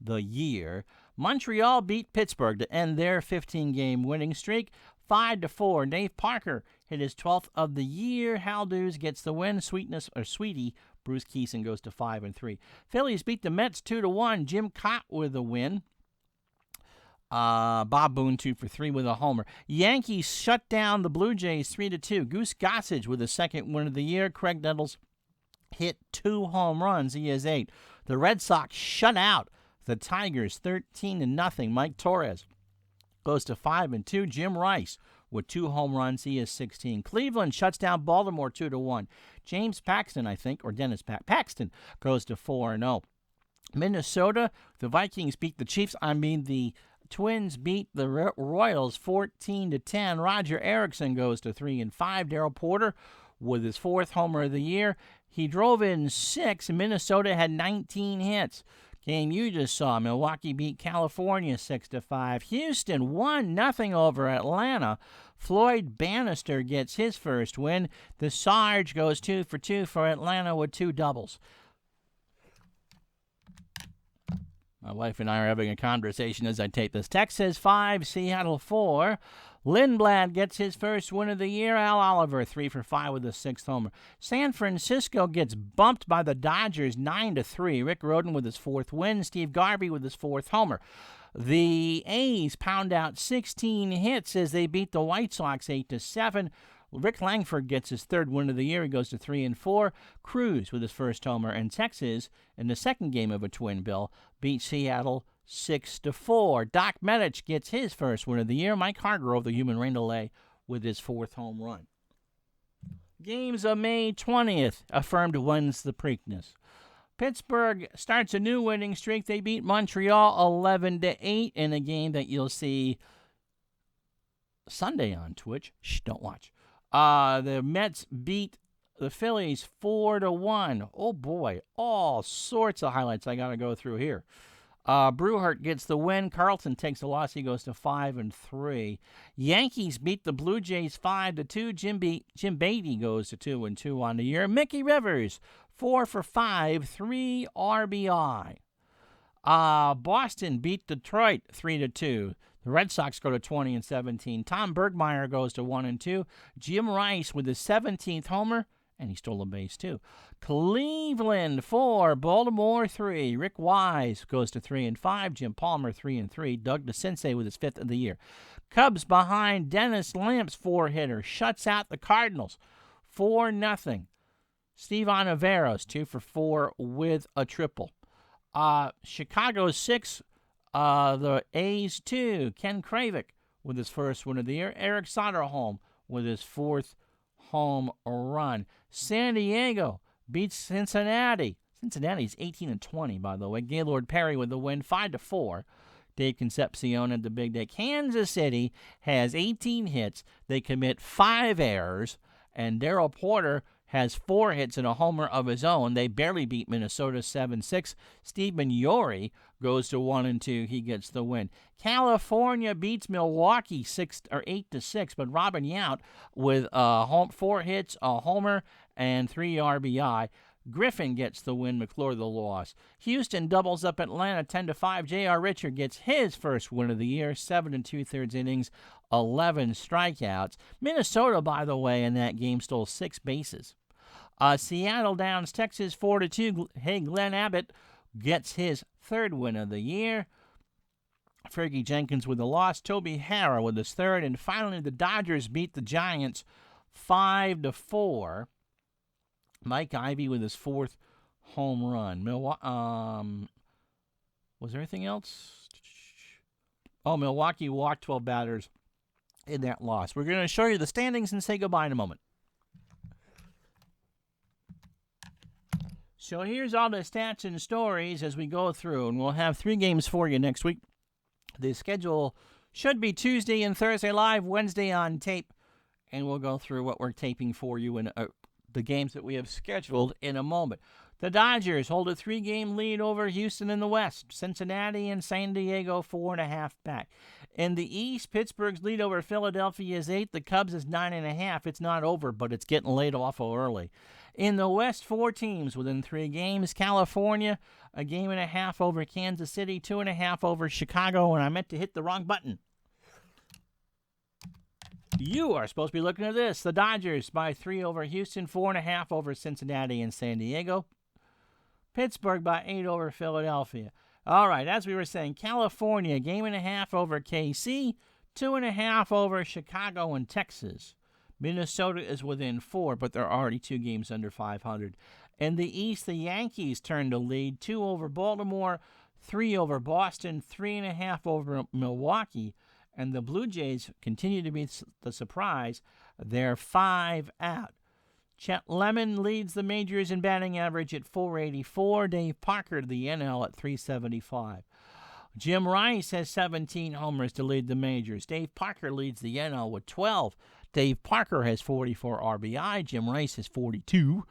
the year. Montreal beat Pittsburgh to end their 15-game winning streak. 5-4. Dave Parker hit his 12th of the year. Hal Dewes gets the win. Sweetie. Bruce Keeson goes to 5-3. Phillies beat the Mets 2-1. Jim Cott with a win. Bob Boone 2 for 3 with a homer. Yankees shut down the Blue Jays 3-2. Goose Gossage with the second win of the year. Craig Nettles hit 2 home runs. He has 8. The Red Sox shut out the Tigers 13-0. Mike Torres goes to 5-2. Jim Rice with 2 home runs. He is 16. Cleveland shuts down Baltimore 2-1. James Paxton, I think, or Dennis Paxton goes to 4-0. Minnesota, the Vikings beat the Chiefs. The Twins beat the Royals 14-10. Roger Erickson goes to 3-5. Darryl Porter with his 4th homer of the year. He drove in 6. Minnesota had 19 hits. Game you just saw, Milwaukee beat California 6-5. Houston 1-0 over Atlanta. Floyd Bannister gets his first win. The Sarge goes 2 for 2 for Atlanta with 2 doubles. My wife and I are having a conversation as I tape this. Texas 5, Seattle 4. Lindblad gets his first win of the year. Al Oliver 3 for 5 with a 6th homer. San Francisco gets bumped by the Dodgers 9-3. Rick Rhoden with his 4th win. Steve Garvey with his 4th homer. The A's pound out 16 hits as they beat the White Sox 8-7. Rick Langford gets his 3rd win of the year. He goes to 3-4. Cruz with his first homer. And Texas, in the second game of a twin bill, beat Seattle 6-4. Doc Medich gets his first win of the year. Mike Hargrove, the human rain delay, with his 4th home run. Games of May 20th affirmed wins the Preakness. Pittsburgh starts a new winning streak. They beat Montreal 11-8 in a game that you'll see Sunday on Twitch. Shh, don't watch. The Mets beat the Phillies 4-1. Oh boy, all sorts of highlights I got to go through here. Brewhart gets the win. Carlton takes the loss. He goes to 5-3. Yankees beat the Blue Jays 5-2. Jim Beatty goes to 2-2 on the year. Mickey Rivers 4 for 5, 3 RBI. Boston beat Detroit 3-2. The Red Sox go to 20-17. Tom Bergmeyer goes to 1-2. Jim Rice with his 17th homer, and he stole a base too. Cleveland 4, Baltimore 3. Rick Wise goes to 3-5. Jim Palmer 3-3. Doug DeCinces with his 5th of the year. Cubs behind Dennis Lamps 4-hitter shuts out the Cardinals 4-0. Steve Oliveros 2 for 4 with a triple. Chicago 6, the A's 2. Ken Kravik with his first win of the year. Eric Soderholm with his 4th home run. San Diego beats Cincinnati. Cincinnati's 18-20, by the way. Gaylord Perry with the win, 5-4. Dave Concepcion at the big day. Kansas City has 18 hits. They commit 5 errors, and Darrell Porter has 4 hits and a homer of his own. They barely beat Minnesota 7-6. Stephen Yori goes to 1-2. He gets the win. California beats Milwaukee 8-6, but Robin Yount with 4 hits, a homer, and 3 RBI. Griffin gets the win, McClure the loss. Houston doubles up Atlanta 10-5. J.R. Richard gets his first win of the year, 7 2/3 innings, 11 strikeouts. Minnesota, by the way, in that game stole 6 bases. Seattle downs Texas 4-2. Hey, Glenn Abbott gets his 3rd win of the year. Fergie Jenkins with the loss. Toby Harrah with his 3rd. And finally, the Dodgers beat the Giants 5-4. Mike Ivy with his 4th home run. Was there anything else? Oh, Milwaukee walked 12 batters in that loss. We're going to show you the standings and say goodbye in a moment. So here's all the stats and stories as we go through, and we'll have 3 games for you next week. The schedule should be Tuesday and Thursday live, Wednesday on tape, and we'll go through what we're taping for you in the games that we have scheduled in a moment. The Dodgers hold a 3-game lead over Houston in the West. Cincinnati and San Diego 4.5 back. In the East, Pittsburgh's lead over Philadelphia is 8. The Cubs is 9.5. It's not over, but it's getting laid awful early. In the West, 4 teams within 3 games. California, a 1.5 over Kansas City, 2.5 over Chicago, and I meant to hit the wrong button. You are supposed to be looking at this. The Dodgers by 3 over Houston, 4.5 over Cincinnati and San Diego. Pittsburgh by 8 over Philadelphia. All right, as we were saying, California, 1.5 over KC, 2.5 over Chicago and Texas. Minnesota is within 4, but they're already 2 games under 500. In the East, the Yankees turn to lead, 2 over Baltimore, 3 over Boston, 3.5 over Milwaukee. And the Blue Jays continue to be the surprise. They're 5 out. Chet Lemon leads the majors in batting average at 484. Dave Parker, the NL, at 375. Jim Rice has 17 homers to lead the majors. Dave Parker leads the NL with 12. Dave Parker has 44 RBI. Jim Rice has 42.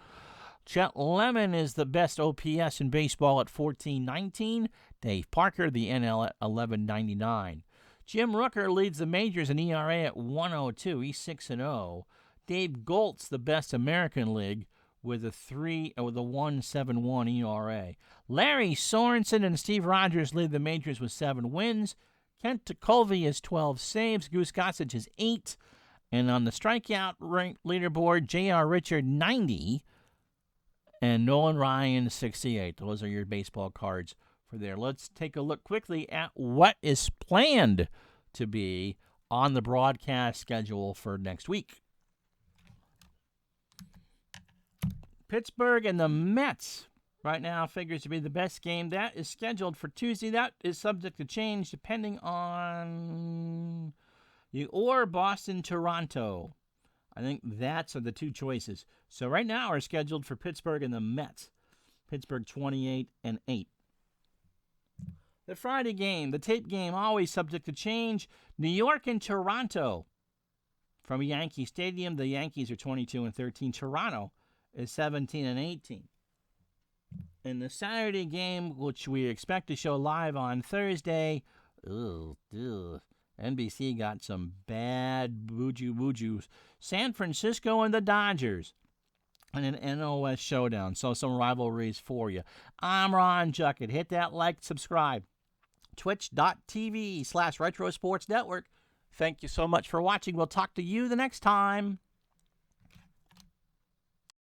Chet Lemon is the best OPS in baseball at 1419. Dave Parker, the NL, at 1199. Jim Rooker leads the majors in ERA at 102. He's 6-0. Dave Goltz, the best American League, with a 1.71 ERA. Larry Sorensen and Steve Rogers lead the majors with 7 wins. Kent Tekulve has 12 saves. Goose Gossage has 8. And on the strikeout leaderboard, J.R. Richard 90 and Nolan Ryan 68. Those are your baseball cards for there. Let's take a look quickly at what is planned to be on the broadcast schedule for next week. Pittsburgh and the Mets right now figures to be the best game. That is scheduled for Tuesday. That is subject to change depending on or Boston, Toronto. I think that's are the 2 choices. So right now are scheduled for Pittsburgh and the Mets. Pittsburgh 28-8. The Friday game, the tape game, always subject to change. New York and Toronto. From Yankee Stadium, the Yankees are 22-13. Toronto is 17-18. In the Saturday game, which we expect to show live on Thursday, NBC got some bad boojoo. San Francisco and the Dodgers in an NOS showdown. So some rivalries for you. I'm Ron Juckett. Hit that like, subscribe. twitch.tv/Retro Sports Network. Thank you so much for watching. We'll talk to you the next time.